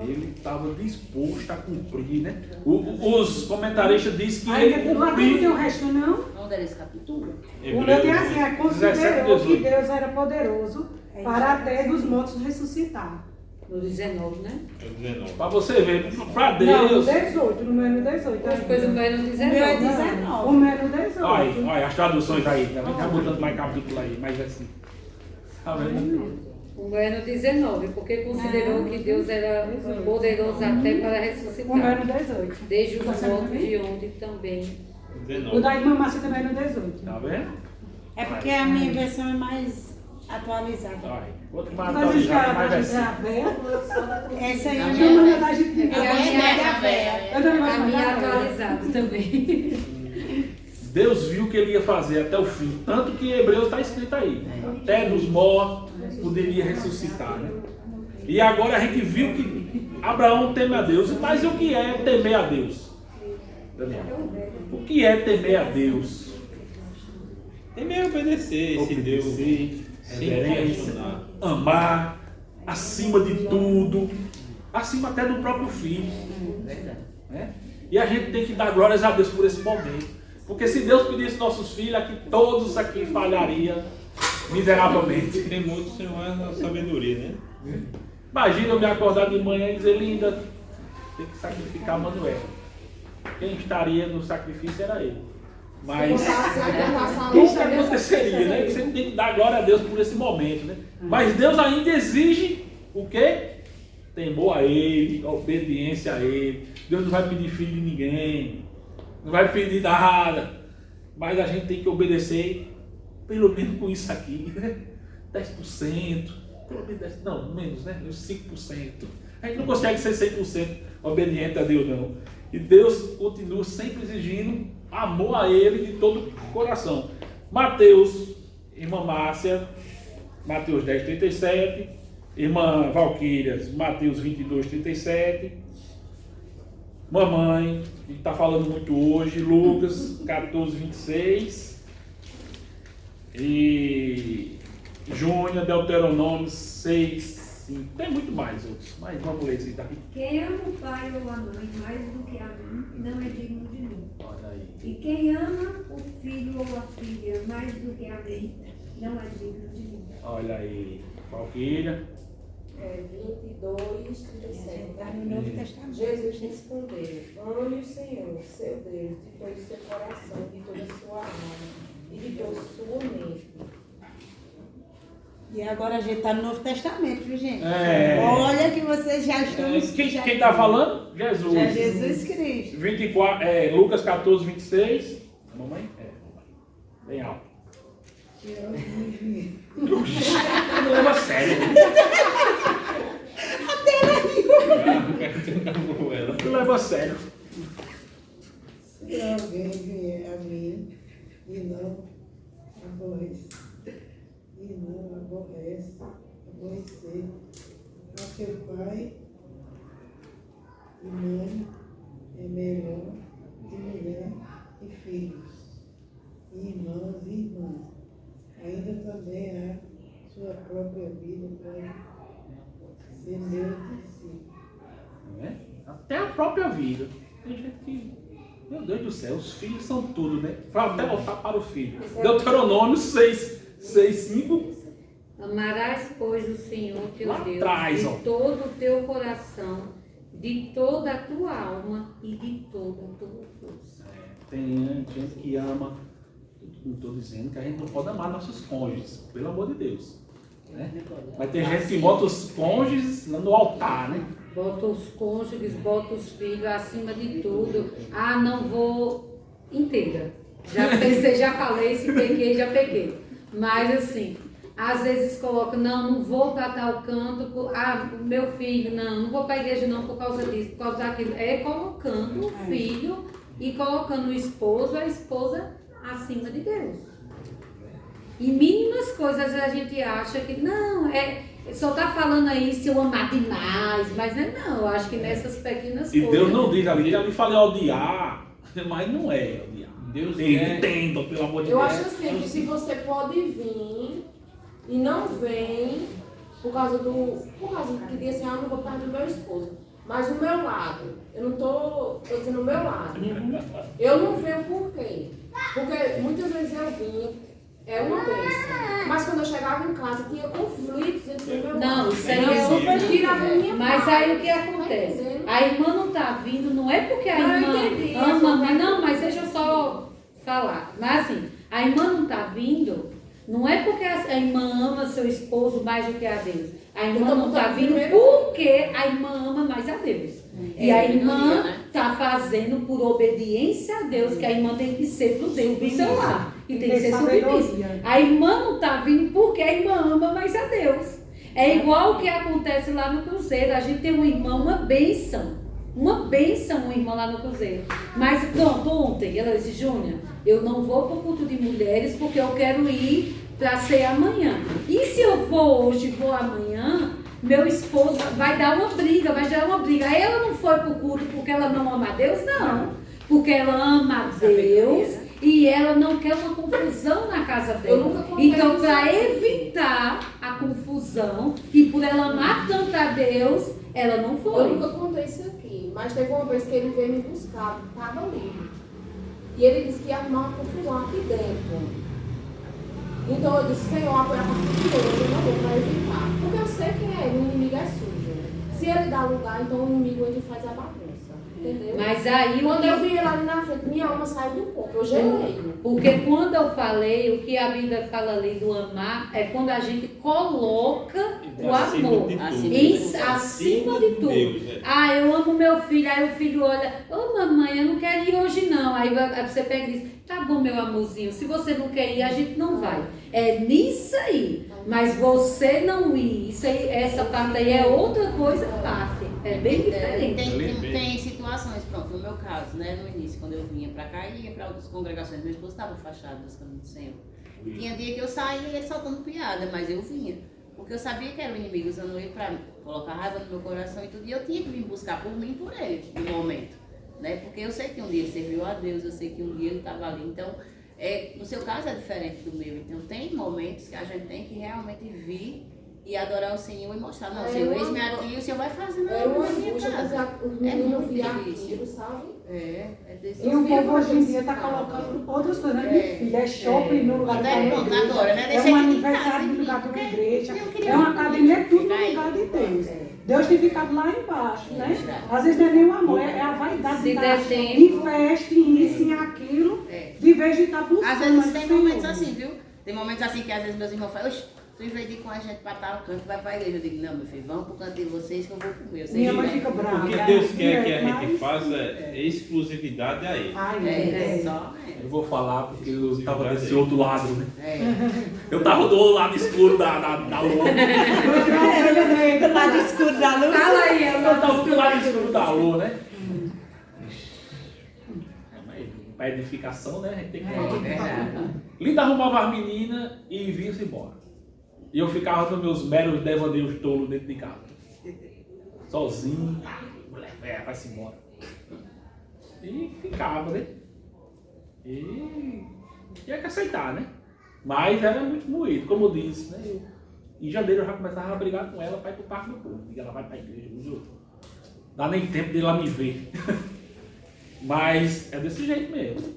Ele estava disposto a cumprir, né? Os comentaristas dizem que Ainda ele não tem o cumpriu. resto, não. Vamos dar esse capítulo? O meu tem assim, 17, considerou que 18. Deus era poderoso para até dos mortos ressuscitar. No 19, né? É 19. Para você ver, para Não, no Deus. 18, no meu é no 18. Depois o meu é no O meu 19. é Não, 19. o meu é no 18. Olha as traduções aí, tá vendo? Tá botando mais capítulo aí, mas assim. Tá vendo? O meu é no 19, porque considerou que Deus era poderoso até para O meu é ressuscitar. no 18. Desde os mortos de onde também. O 19. da irmã Márcia também é no 18. Tá vendo? É porque a minha versão é mais atualizada. Olha, outro mais Mas os atualizado, caras mais da assim. véia, Essa aí A é minha- minha. da gente. É a minha da véia. Eu também A gosto minha da véia. atualizada também. Deus viu que ele ia fazer até o fim. Tanto que em Hebreus está escrito aí. Até dos mortos poderia ressuscitar. Né? E agora a gente viu que Abraão teme a Deus. Mas o que é temer a Deus? Daniel, o que é temer a Deus? Tem meio obedecer esse Deus Obedecer, sem reverência, questionar. amar, acima de tudo, acima até do próprio filho. Né? E a gente tem que dar glórias a Deus por esse momento. Porque se Deus pedisse nossos filhos, aqui todos aqui falhariam miseravelmente. Tem muito Senhor a sabedoria, né? Imagina eu me acordar de manhã e dizer, Linda, tem que sacrificar Manuel. Quem estaria no sacrifício era ele. Mas o que aconteceria, né? Você tem que dar glória a Deus por esse momento, né? Mas Deus ainda exige o quê? Temor a Ele, obediência a Ele. Deus não vai pedir filho de ninguém, não vai pedir nada. Mas a gente tem que obedecer, pelo menos com isso aqui, né? 10%, pelo menos 10%, não, menos, né? Uns 5%. A gente não consegue ser 100% obediente a Deus, não. E Deus continua sempre exigindo amor a Ele de todo o coração. Mateus, irmã Márcia, Mateus 10, 37. Irmã Valquírias, Mateus 22, 37. Mamãe, que está falando muito hoje, Lucas 14, 26. E Júnior, Deuteronômio 6, 5. Tem muito mais outros, mas vamos ler esse daqui. Quem ama o pai ou a mãe mais do que a mim, não é digno de mim. Olha aí. E quem ama o filho ou a filha mais do que a mim, não é digno de mim. Olha aí, Valquíria. 22, 37. No Novo Testamento. Jesus respondeu: ame o Senhor, seu Deus, de todo o seu coração, de toda a sua alma e de toda a sua mente. E agora a gente está no Novo Testamento, viu, gente? É. Olha que vocês já estão... Quem está falando? Jesus. É Jesus Cristo. 24, Lucas 14, 26. Mamãe? Bem alto. Não leva a sério. Não leva a sério. Se alguém vier a mim e não aborrece aborrecer a seu pai e mãe, é melhor de mulher e filhos, e irmãos e irmãs. Ainda também a sua própria vida pode ser meu discípulo. É? Até a própria vida. Tem gente que, meu Deus do céu, os filhos são tudo, né? Para até voltar para o filho. Deuteronômio 6, 5. Amarás, pois, o Senhor teu Lá Deus atrás, de ó. todo o teu coração, de toda a tua alma e de toda a tua força. Tem gente que ama, não estou dizendo que a gente não pode amar nossos cônjuges, pelo amor de Deus. Né? Mas tem gente que bota os cônjuges no altar, né? Bota os cônjuges, bota os filhos acima de tudo. Ah, não vou inteira. Já pensei, já falei, se peguei, já peguei. Mas assim, às vezes coloca, não vou para tal canto, o meu filho, não vou para a igreja não por causa disso, por causa daquilo. É colocando o filho e colocando o esposo, a esposa acima de Deus. E mínimas coisas a gente acha que não, só tá falando aí se eu amar demais, mas não, eu acho que nessas pequenas E coisas. Deus não diz ali falei odiar, mas não é odiar. Deus quer. Entendam, pelo amor de Eu Deus. acho assim, que se você pode vir e não vem por causa que diz assim, eu não vou perto do meu esposo. Mas o meu lado, eu não tô dizendo o meu lado. Eu não venho por quê? Porque muitas vezes eu vim, é uma bênção. Mas quando eu chegava em casa, tinha conflitos entre o meu lado. Não, isso aí Eu é super tirava a minha Mas parte. aí o que acontece? Tá entendendo? A irmã não tá vindo, não é porque a Não, eu irmã entendi, eu ama, só mas quero- não, mas deixa eu só falar. Mas assim, a irmã não tá vindo, não é porque a irmã ama seu esposo mais do que a Deus. A irmã tô não tá botando vindo primeiro. porque a irmã ama mais a Deus. E a irmã minoria, né? tá fazendo por obediência a Deus, que a irmã tem que ser pro Deus do seu lar. E tem que ser submissa. A irmã não tá vindo porque a irmã ama mais a Deus. É igual o que acontece lá no cruzeiro. A gente tem uma irmã, uma bênção, uma irmã lá no cruzeiro. Mas pronto, ontem ela disse, Júnior, eu não vou pro culto de mulheres porque eu quero ir para ser amanhã. E se eu vou hoje, vou amanhã, meu esposo vai dar uma briga, vai gerar uma briga. Aí ela não foi pro culto porque ela não ama a Deus, não. Porque ela ama a Deus e ela não quer uma confusão na casa Eu dela. nunca contei Então, isso para aqui. evitar a confusão e por ela amar tanto a Deus, ela não Eu foi. nunca contei isso aqui, mas teve uma vez que ele veio me buscar, estava livre. E ele disse que ia arrumar uma confusão aqui dentro. Então eu disse, Senhor, apoia a partir de hoje, eu não vou para evitar. Porque eu sei quem é, o inimigo é sujo. Se ele dá lugar, então o inimigo ele faz a bagunça. Entendeu? Mas aí Quando eu vi ele ali na frente, minha alma saiu do corpo, eu gelei. Porque quando eu falei, o que a Bíblia fala ali do amar é quando a gente coloca o amor acima de tudo. Deus, Ah, eu amo meu filho, aí o filho olha, ô mamãe, eu não quero ir hoje não. Aí você pega e diz, tá bom meu amorzinho, se você não quer ir, a gente não vai. É nisso aí, mas você não ir, isso aí, essa parte aí é outra coisa à parte, é bem diferente. Tem situações, pronto, no meu caso, né, no início, quando eu vinha pra cá e ia pra outras congregações, meu esposo estava afastado dos caminhos do Senhor. Tinha dia que eu saía e ele soltando piada, mas eu vinha. Porque eu sabia que era o inimigo usando ele pra colocar raiva no meu coração e tudo, e eu tinha que vir buscar por mim e por ele, no momento. Né? Porque eu sei que um dia ele serviu a Deus, eu sei que um dia ele estava ali. Então, no seu caso é diferente do meu. Então, tem momentos que a gente tem que realmente vir e adorar o Senhor e mostrar, não, Senhor, eis-me aqui, o Senhor vai fazer na minha casa. Os meninos viam aquilo, sabe? É desse E o povo hoje em dia está colocando outras coisas, né? Minha filha, é shopping no lugar da igreja, agora, né? é um aniversário no lugar de uma igreja, é uma academia, é tudo no lugar de Deus. Deus tem ficado lá embaixo, né? Às vezes não é nem o amor, é a vaidade de estar em festa, em isso, em aquilo, de vez de estar buscando. Às vezes tem momentos assim, viu? Tem momentos assim que às vezes meus irmãos falam, oxe, tu em vez de ir com a gente para tal canto, vai para a igreja. Eu digo, não, meu filho, vamos para o canto de vocês que eu vou comer. Minha mãe fica brava. O que Deus quer que a gente faça é exclusividade a Ele. Só. Eu vou falar porque eu estava desse outro lado, né? Eu estava do lado escuro da lua. Do lado escuro da lua. Fala aí, Eu estava do lado escuro da lua, né? Para edificação, né? A gente tem que falar. Linda arrumava as meninas e vinha-se embora. E eu ficava nos meus meros devaneios tolos dentro de casa. Sozinho. Mulher velha, vai-se embora. E ficava, né? E tinha que aceitar, né? Mas era muito moído, como eu disse, né? Em janeiro eu já começava a brigar com ela para ir pro Parque do Povo. E ela vai para a igreja, não dá nem tempo de ela me ver. Mas é desse jeito mesmo.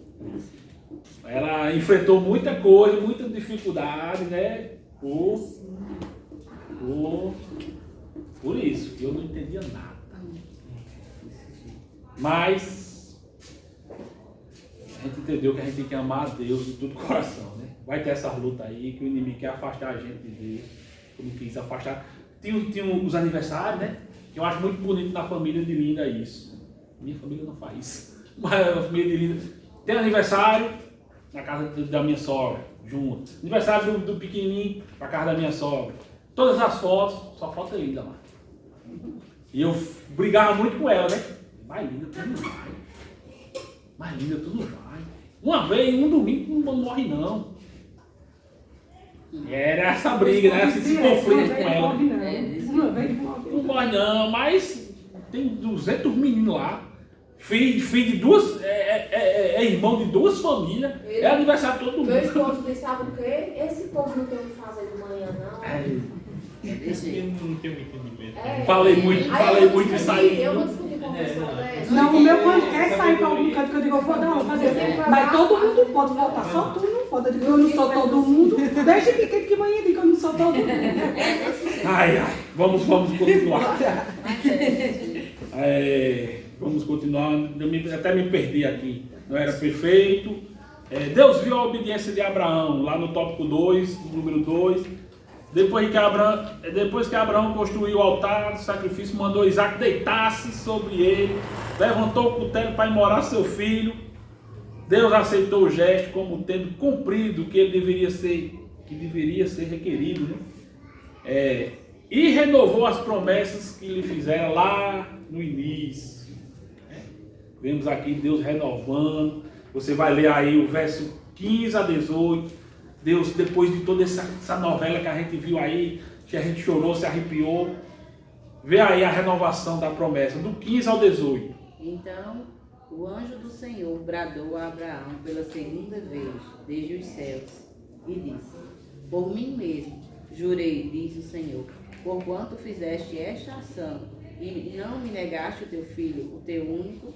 Ela enfrentou muita coisa, muita dificuldade, né? Por isso, que eu não entendia nada. Mas a gente entendeu que a gente tem que amar a Deus de todo o coração, né? Vai ter essa luta aí, que o inimigo quer afastar a gente de Deus, como quis afastar. Tinha os aniversários, né? Que eu acho muito bonito na família de Linda isso. Minha família não faz isso. Mas a família de Linda tem aniversário na casa da minha sogra, junto. Aniversário do pequenininho pra casa da minha sogra. Todas as fotos, só falta Linda lá. E eu brigava muito com ela, né? Mas Linda, tu não vai. Mas Linda, tu não vai. Uma vez, um domingo, não morre não. Era essa briga, né? Esse conflito com ela. Não morre não, mas tem 200 meninos lá. Filho de duas, irmão de duas famílias, é aniversário de todo mundo. Meu esposo disse, sabe o quê? Esse povo não tem o que fazer de manhã, não. Eu não tenho entendimento. Falei muito isso aí. Eu vou discutir com a pessoa dessa. Não, o meu quando quer sair para algum canto que eu digo, eu vou dar uma fazer. Mas todo mundo pode faltar, só tu não pode. Eu digo, eu não sou todo mundo. Desde pequeno que mãe diz que eu não sou todo mundo. Ai, vamos continuar. Vamos continuar. Até me perdi aqui. Não era perfeito. Deus viu a obediência de Abraão, lá no tópico 2, número 2. Depois que Abraão construiu o altar do sacrifício, mandou Isaac deitar-se sobre ele, levantou o cutelo para imorar seu filho. Deus aceitou o gesto como tendo cumprido o que ele deveria ser requerido, né? E renovou as promessas que lhe fizeram lá no início. Vemos aqui Deus renovando. Você vai ler aí o verso 15 a 18. Deus, depois de toda essa novela que a gente viu aí, que a gente chorou, se arrepiou, vê aí a renovação da promessa, do 15 ao 18. Então, o anjo do Senhor bradou a Abraão pela segunda vez, desde os céus, e disse, por mim mesmo, jurei, diz o Senhor, porquanto fizeste esta ação, e não me negaste o teu filho, o teu único,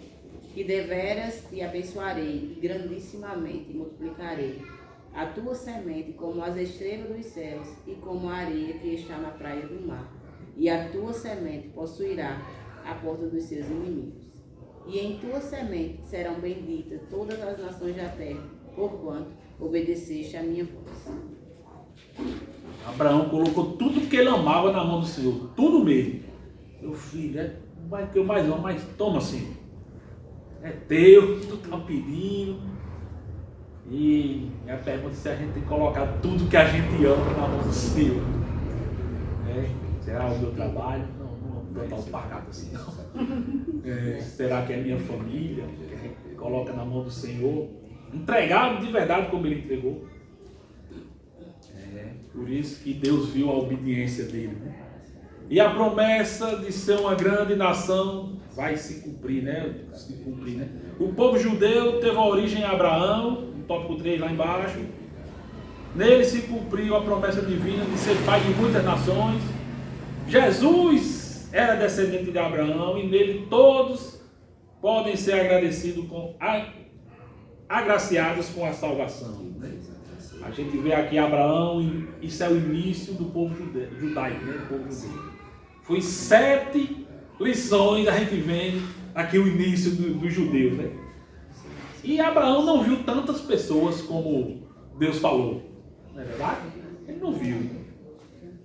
que deveras te abençoarei, e grandissimamente multiplicarei. a tua semente como as estrelas dos céus e como a areia que está na praia do mar. E a tua semente possuirá a porta dos seus inimigos. E em tua semente serão benditas todas as nações da terra, porquanto obedeceste a minha voz. Abraão colocou tudo que ele amava na mão do Senhor, tudo mesmo. Meu filho, vai que eu mais amo, mas toma assim. É teu, tu tá pedindo. E a pergunta é se a gente tem que colocar tudo que a gente ama na mão do Senhor. Será o meu trabalho? Não vou tão pagado assim não. Será que é a minha família? Que a gente coloca na mão do Senhor? Entregado de verdade como ele entregou. Por isso que Deus viu a obediência dele, né? E a promessa de ser uma grande nação vai se cumprir, né? O povo judeu teve a origem em Abraão, no tópico 3 lá embaixo. Nele se cumpriu a promessa divina de ser pai de muitas nações. Jesus era descendente de Abraão e nele todos podem ser agraciados com a salvação, né? A gente vê aqui Abraão, e isso é o início do povo judaico, né? Do povo judeu. Foi 7 lições, a gente vê aqui o início dos judeus, né? E Abraão não viu tantas pessoas como Deus falou, não é verdade? Ele não viu.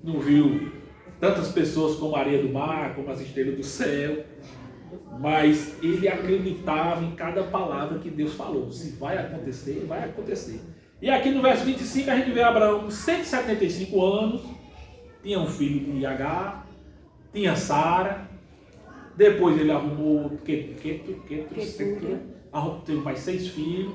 Não viu tantas pessoas como a areia do mar, como as estrelas do céu. Mas ele acreditava em cada palavra que Deus falou. Se vai acontecer, vai acontecer. E aqui no verso 25 a gente vê Abraão com 175 anos, tinha um filho de Agar, tinha Sara, depois ele arrumou teve mais 6 filhos,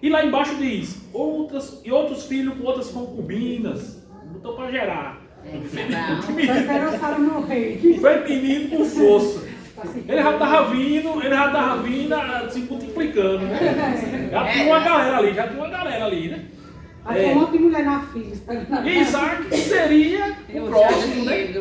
e lá embaixo diz, outros filhos com outras concubinas, botou para gerar. Só esperou a Sara morrer. Foi menino com força. Ele já estava vindo, se multiplicando, né? Já tinha uma galera ali, né? Aí um monte de mulher na fila esperando. Isaac seria o próximo, né?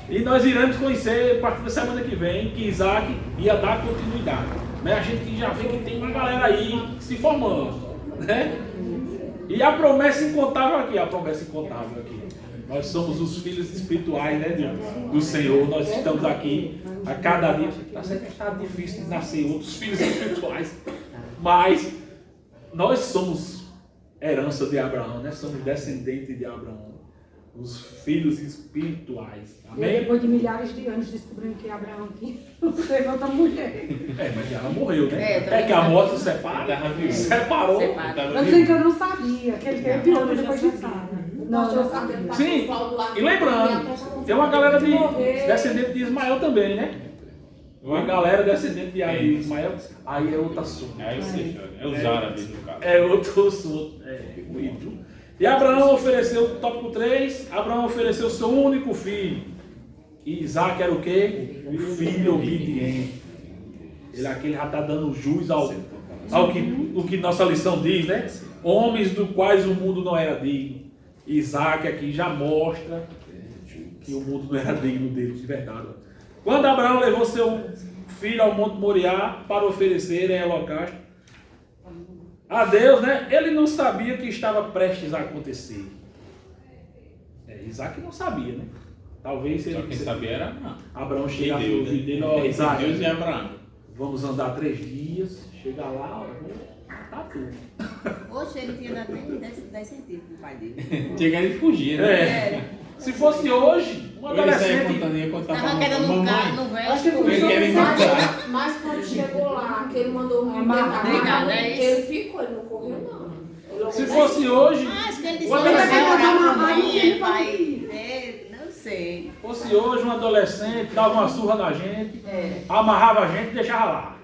E nós iremos conhecer, a partir da semana que vem, que Isaac ia dar continuidade, né? A gente já vê que tem uma galera aí se formando, né? E a promessa incontável aqui. Nós somos os filhos espirituais, né, do Senhor. Nós estamos aqui a cada dia. Está difícil de nascer outros filhos espirituais, mas nós somos herança de Abraão, né? Somos descendentes de Abraão, os filhos espirituais. Amém? E depois de milhares de anos descobrindo que Abraão teve outra mulher. Mas ela morreu, né? Que a morte separou. Eu dizendo que eu não sabia, que ele teve outra depois de Sara. Sim, e lembrando, tem uma galera descendente de Ismael também, né? Uma galera descendente de Ismael, aí é outro assunto. É os árabes, no caso. É outro assunto. E Abraão ofereceu, tópico 3, Abraão ofereceu seu único filho. E Isaac era o quê? O filho obediente. Ele já está dando jus ao que nossa lição diz, né? Homens do quais o mundo não era digno. Isaac aqui já mostra que o mundo não era digno dele, de verdade. Quando Abraão levou seu filho ao Monte Moriá para oferecer em holocausto a Deus, né? Ele não sabia que estava prestes a acontecer. Isaac não sabia, né? Talvez se quem sabia era Abraão chegasse no ouvido dele, ó, Isaac, Deus e Abraão. Vamos andar 3 dias, chegar lá, tá tudo. Hoje ele tinha dado nem 10 centímetros pro pai dele. Chega ele fugir, né? Se fosse hoje, uma adolescente... Tava querendo um carro no velho. Acho que mas quando chegou lá, que ele mandou que ele ficou, ele não correu não. Se fosse hoje... Acho que ele disse uma que adolescente... vai orar pra mãe, ele vai ver, não sei. Se fosse hoje, um adolescente dava uma surra na gente, amarrava a gente e deixava lá.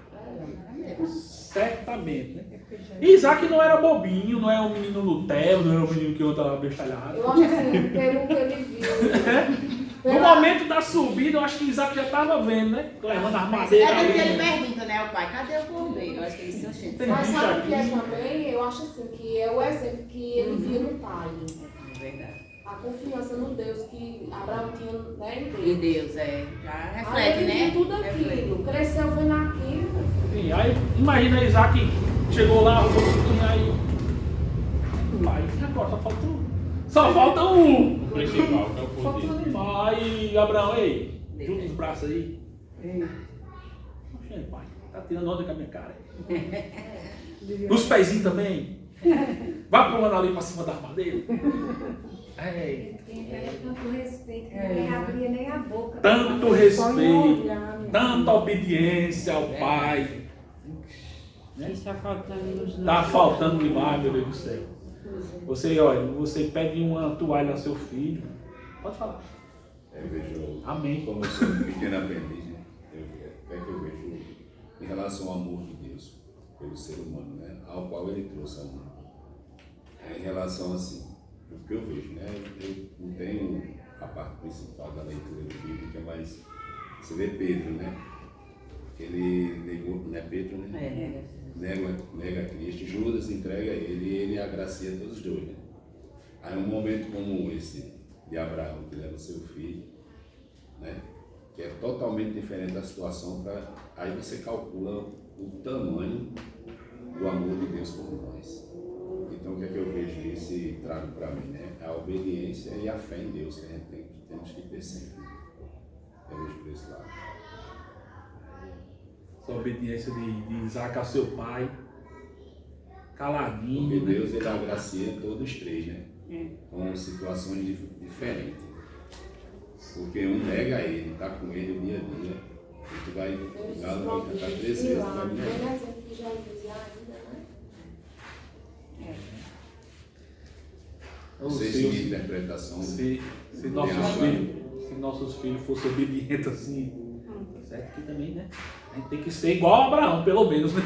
Certamente, né? Isaac não era bobinho, não é um menino Nutella, não era um menino que eu estava bestalhado. Eu acho assim, pelo que ele viu. No momento da subida, eu acho que Isaac já estava vendo, né? Levando as madeiras É porque ele ali. pergunta, né, o pai, cadê o cordeiro? Eu acho que ele se oxente. Mas sabe o que é também? Eu acho assim, que é o exemplo que ele via no pai. É verdade. A confiança no Deus que Abraão tinha, né, em Deus. Em Deus, já Aí reflete, ele né? viu tudo aquilo, cresceu vendo aquilo. Sim, aí imagina Isaac chegou lá, arrumou tudo, aí agora, só falta um. O principal, que é o Falta um poder. animal. Aí, Abraão, ei, junta os braços aí. Ei, Oxe, pai, tá tirando onda com a minha cara. Os pezinhos também. Vai pulando ali pra cima da armadeira. É, Quem pega tanto respeito que não abria nem a boca. tanto só em respeito, olhar, né? tanta obediência ao pai. Isso está faltando nos Tá nossos faltando demais, meu Deus do céu. Você, olha, você pede uma toalha ao seu filho. Pode falar. Eu vejo, Amém. como eu sou um pequeno aprendiz, né? Eu vejo em relação ao amor de Deus pelo ser humano, né? Ao qual ele trouxe amor. Em relação assim, o que eu vejo, né? Eu não tenho a parte principal da leitura bíblica, mas você vê Pedro, né? Ele negou, não é Pedro, né? Nega Cristo, Judas entrega ele e ele agracia todos os dois, né? Aí um momento como esse de Abraão, que leva seu filho, né? Que é totalmente diferente da situação, aí você calcula o tamanho do amor de Deus por nós. Então o que é que eu vejo isso e trago para mim, né? A obediência e a fé em Deus que a gente temos que ter sempre. Eu vejo por esse lado. Essa obediência de Isaac ao seu pai. Caladinho. Porque né? Deus ele agracia todos os três, né? Com situações diferentes. Porque um nega ele, está com ele o dia a dia. E tu vai cantar 3 vezes, tu vai me negar. Por exemplo, que Jesus ainda, né? Não sei se minha interpretação. Se nossos filhos fossem obedientes assim, certo que também, né? A gente tem que ser igual a Abraão, pelo menos, né?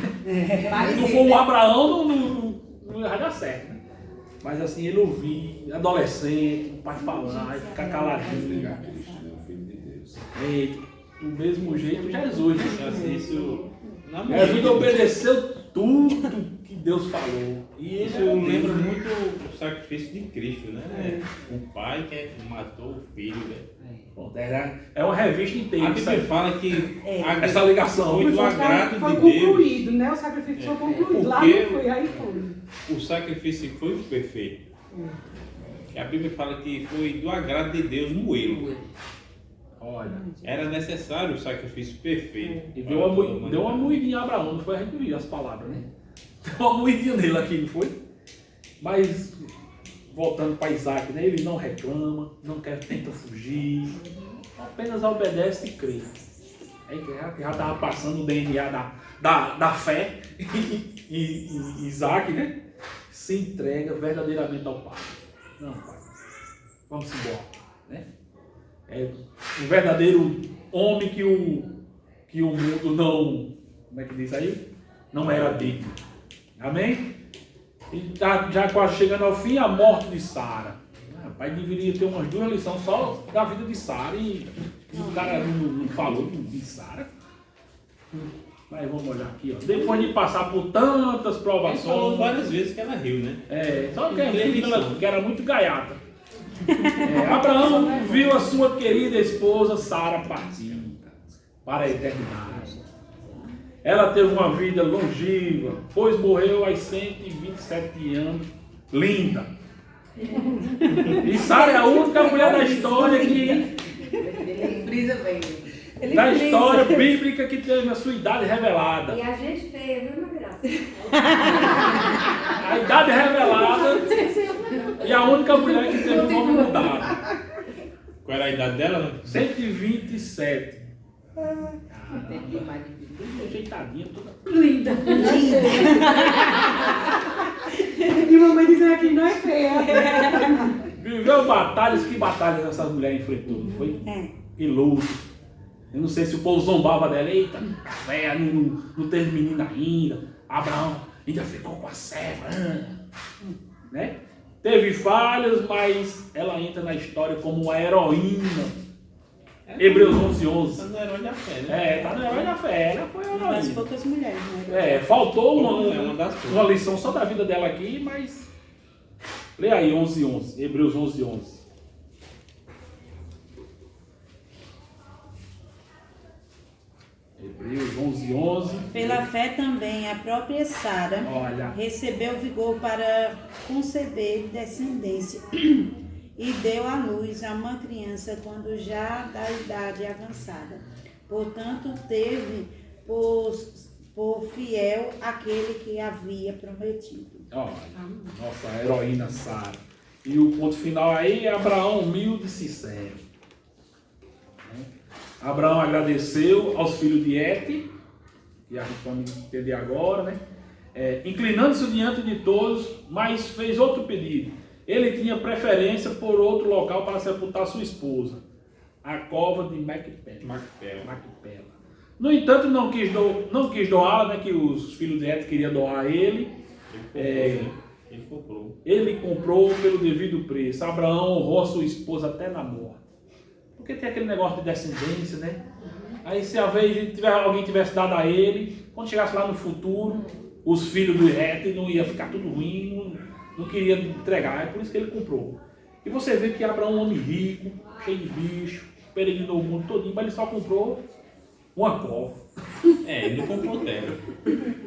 Se não for um Abraão, não vai dar certo, né? Mas assim, ele ouvir, adolescente, o pai falar, e ficar caladinho. Negar Cristo, né? O Filho de Deus. Do mesmo jeito, Jesus, né? Assim, isso na Jesus medida. obedeceu tudo que Deus falou. E isso lembra muito o sacrifício de Cristo, né? O pai que matou o filho, né? Pronto, é uma revista inteira. A Bíblia fala que Essa ligação. foi do Foi agrado de concluído, Deus. né? O sacrifício foi concluído. Porque Lá não foi, aí foi. O sacrifício foi perfeito. E a Bíblia fala que foi do agrado de Deus moê-lo. Olha. Era necessário o sacrifício perfeito. E deu uma moidinha a Abraão, não foi? A gente viu as palavras, né? Deu uma moidinha nele aqui, não foi? Mas, voltando para Isaac, né? Ele não reclama, não tenta fugir, apenas obedece e crê. Aí já estava passando o DNA da fé e Isaac, né? Se entrega verdadeiramente ao Pai. Não, Pai, vamos embora, né? É um verdadeiro homem que o mundo não, como é que diz aí? Não era digno. Amém? E tá já quase chegando ao fim, a morte de Sara. Pai deveria ter umas 2 lições só da vida de Sara e o cara não falou de Sara. Mas vamos olhar aqui, ó. Depois de passar por tantas Ele falou provações. várias vezes que ela riu, né? Só que era muito gaiata. Abraão viu a sua querida esposa Sara partir para a eternidade. Ela teve uma vida longeva, pois morreu aos 127 anos, linda. E Sara é a única mulher da história Ele frisa bem. da história bíblica que teve a sua idade revelada. E a gente feia, viu, minha graça? A idade revelada e a única mulher que teve o nome mudado. Qual era a idade dela? 127. Entendi mais de Ajeitadinha, toda. Linda. E mamãe dizendo aqui não é feia. Viveu batalhas, que batalhas essas mulheres enfrentou, não foi? Que luta. Eu não sei se o povo zombava dela, eita, véia, não teve menina ainda. Abraão ainda ficou com a serva, né? Teve falhas, mas ela entra na história como uma heroína. Hebreus 11:11. Tá no herói da fé, né? Tá no herói da fé, ela foi Uma das heroína. poucas mulheres, né? Faltou uma das uma lição só da vida dela aqui, mas... Lê aí 11:11, Hebreus 11:11. Hebreus 14, 11. Pela fé também, a própria Sara Olha. recebeu vigor para conceber descendência e deu à luz a uma criança quando já da idade avançada. Portanto, teve por fiel aquele que havia prometido. Olha, nossa heroína Sara. E o ponto final aí é Abraão humilde e sincero. Abraão agradeceu aos filhos de Et, que a gente pode entender agora, né? Inclinando-se diante de todos, mas fez outro pedido. Ele tinha preferência por outro local para sepultar sua esposa, a cova de Macpela. No entanto, não quis doá-la, né, que os filhos de Et queriam doar a ele. Ele comprou pelo devido preço. Abraão honrou a sua esposa até na morte. Porque tem aquele negócio de descendência, né? Aí se a vez alguém tivesse dado a ele, quando chegasse lá no futuro, os filhos do Et não ia ficar tudo ruim, não queria entregar. É por isso que ele comprou. E você vê que Abraão é um homem rico, cheio de bicho, peregrinou o mundo todinho, mas ele só comprou uma cova. Ele não comprou terra.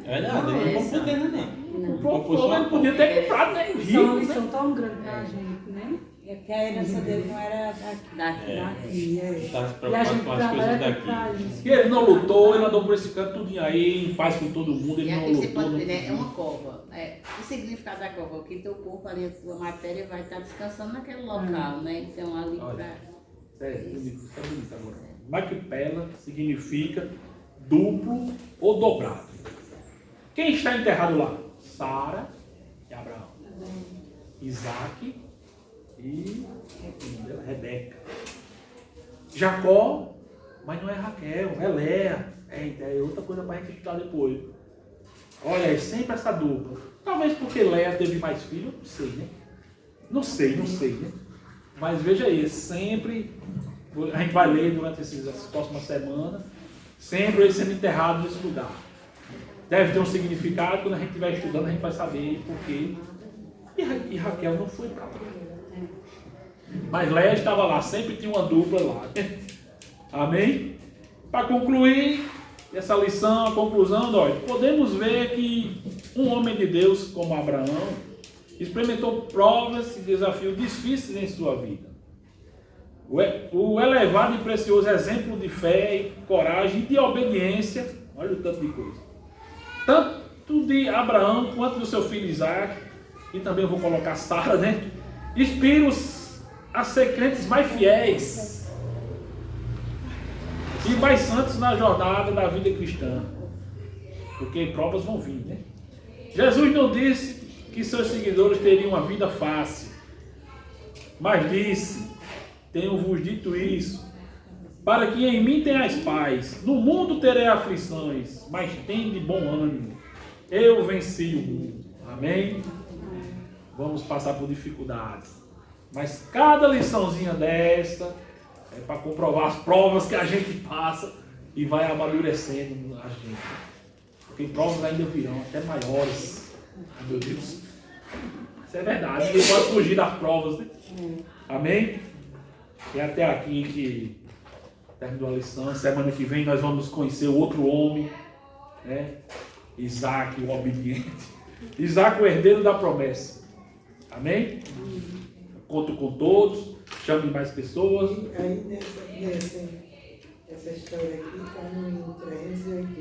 É verdade, ele não comprou terra, não. Comprou, ele podia ter comprado, né? Isso é uma lição tão grande pra gente, né? É que a herança dele não era daqui. Está se E a gente preocupado com as coisas trabalha daqui. pra isso. E ele não lutou, ele andou por esse canto tudinho aí, em paz com todo mundo, ele E não aqui você lutou. pode ver, né? É uma cova. O significado da cova, que teu corpo ali, a tua matéria vai estar descansando naquele local, né? Então ali Olha, para. é bonito agora. Macpela significa duplo ou dobrado. Quem está enterrado lá? Sara e Abraão. Isaac e Rebeca. Jacó, mas não é Raquel, é Léa. É outra coisa para a gente estudar depois. Olha, é sempre essa dupla. Talvez porque Léa teve mais filhos, não sei, né? Não sei, né? Mas veja aí, sempre, a gente vai ler durante essas próximas semanas, sempre ele sendo enterrado nesse lugar. Deve ter um significado, quando a gente estiver estudando a gente vai saber por quê. E Raquel não foi para lá. Mas Léa estava lá, sempre tinha uma dupla lá. Amém? Para concluir essa lição, a conclusão, podemos ver que um homem de Deus como Abraão experimentou provas e desafios difíceis em sua vida. O elevado e precioso exemplo de fé, e coragem e de obediência, olha o tanto de coisa. Tanto de Abraão quanto do seu filho Isaac, e também eu vou colocar Sara, né? Inspira-os a ser crentes mais fiéis e mais santos na jornada da vida cristã. Porque provas vão vir, né? Jesus não disse que seus seguidores teriam uma vida fácil, mas disse: tenho-vos dito isso, para que em mim tenhais paz. No mundo terei aflições, mas tende bom ânimo. Eu venci o mundo. Amém? Vamos passar por dificuldades. Mas cada liçãozinha desta é para comprovar as provas que a gente passa e vai amadurecendo a gente. Porque provas ainda virão, até maiores. Ai, meu Deus. Isso é verdade. Ninguém pode fugir das provas, né? Amém? E até aqui que terminou a lição. Semana que vem nós vamos conhecer o outro homem, né? Isaac, o obediente. Isaac, o herdeiro da promessa. Amém? Conto com todos. Chame mais pessoas. Aí nessa história aqui está no 380.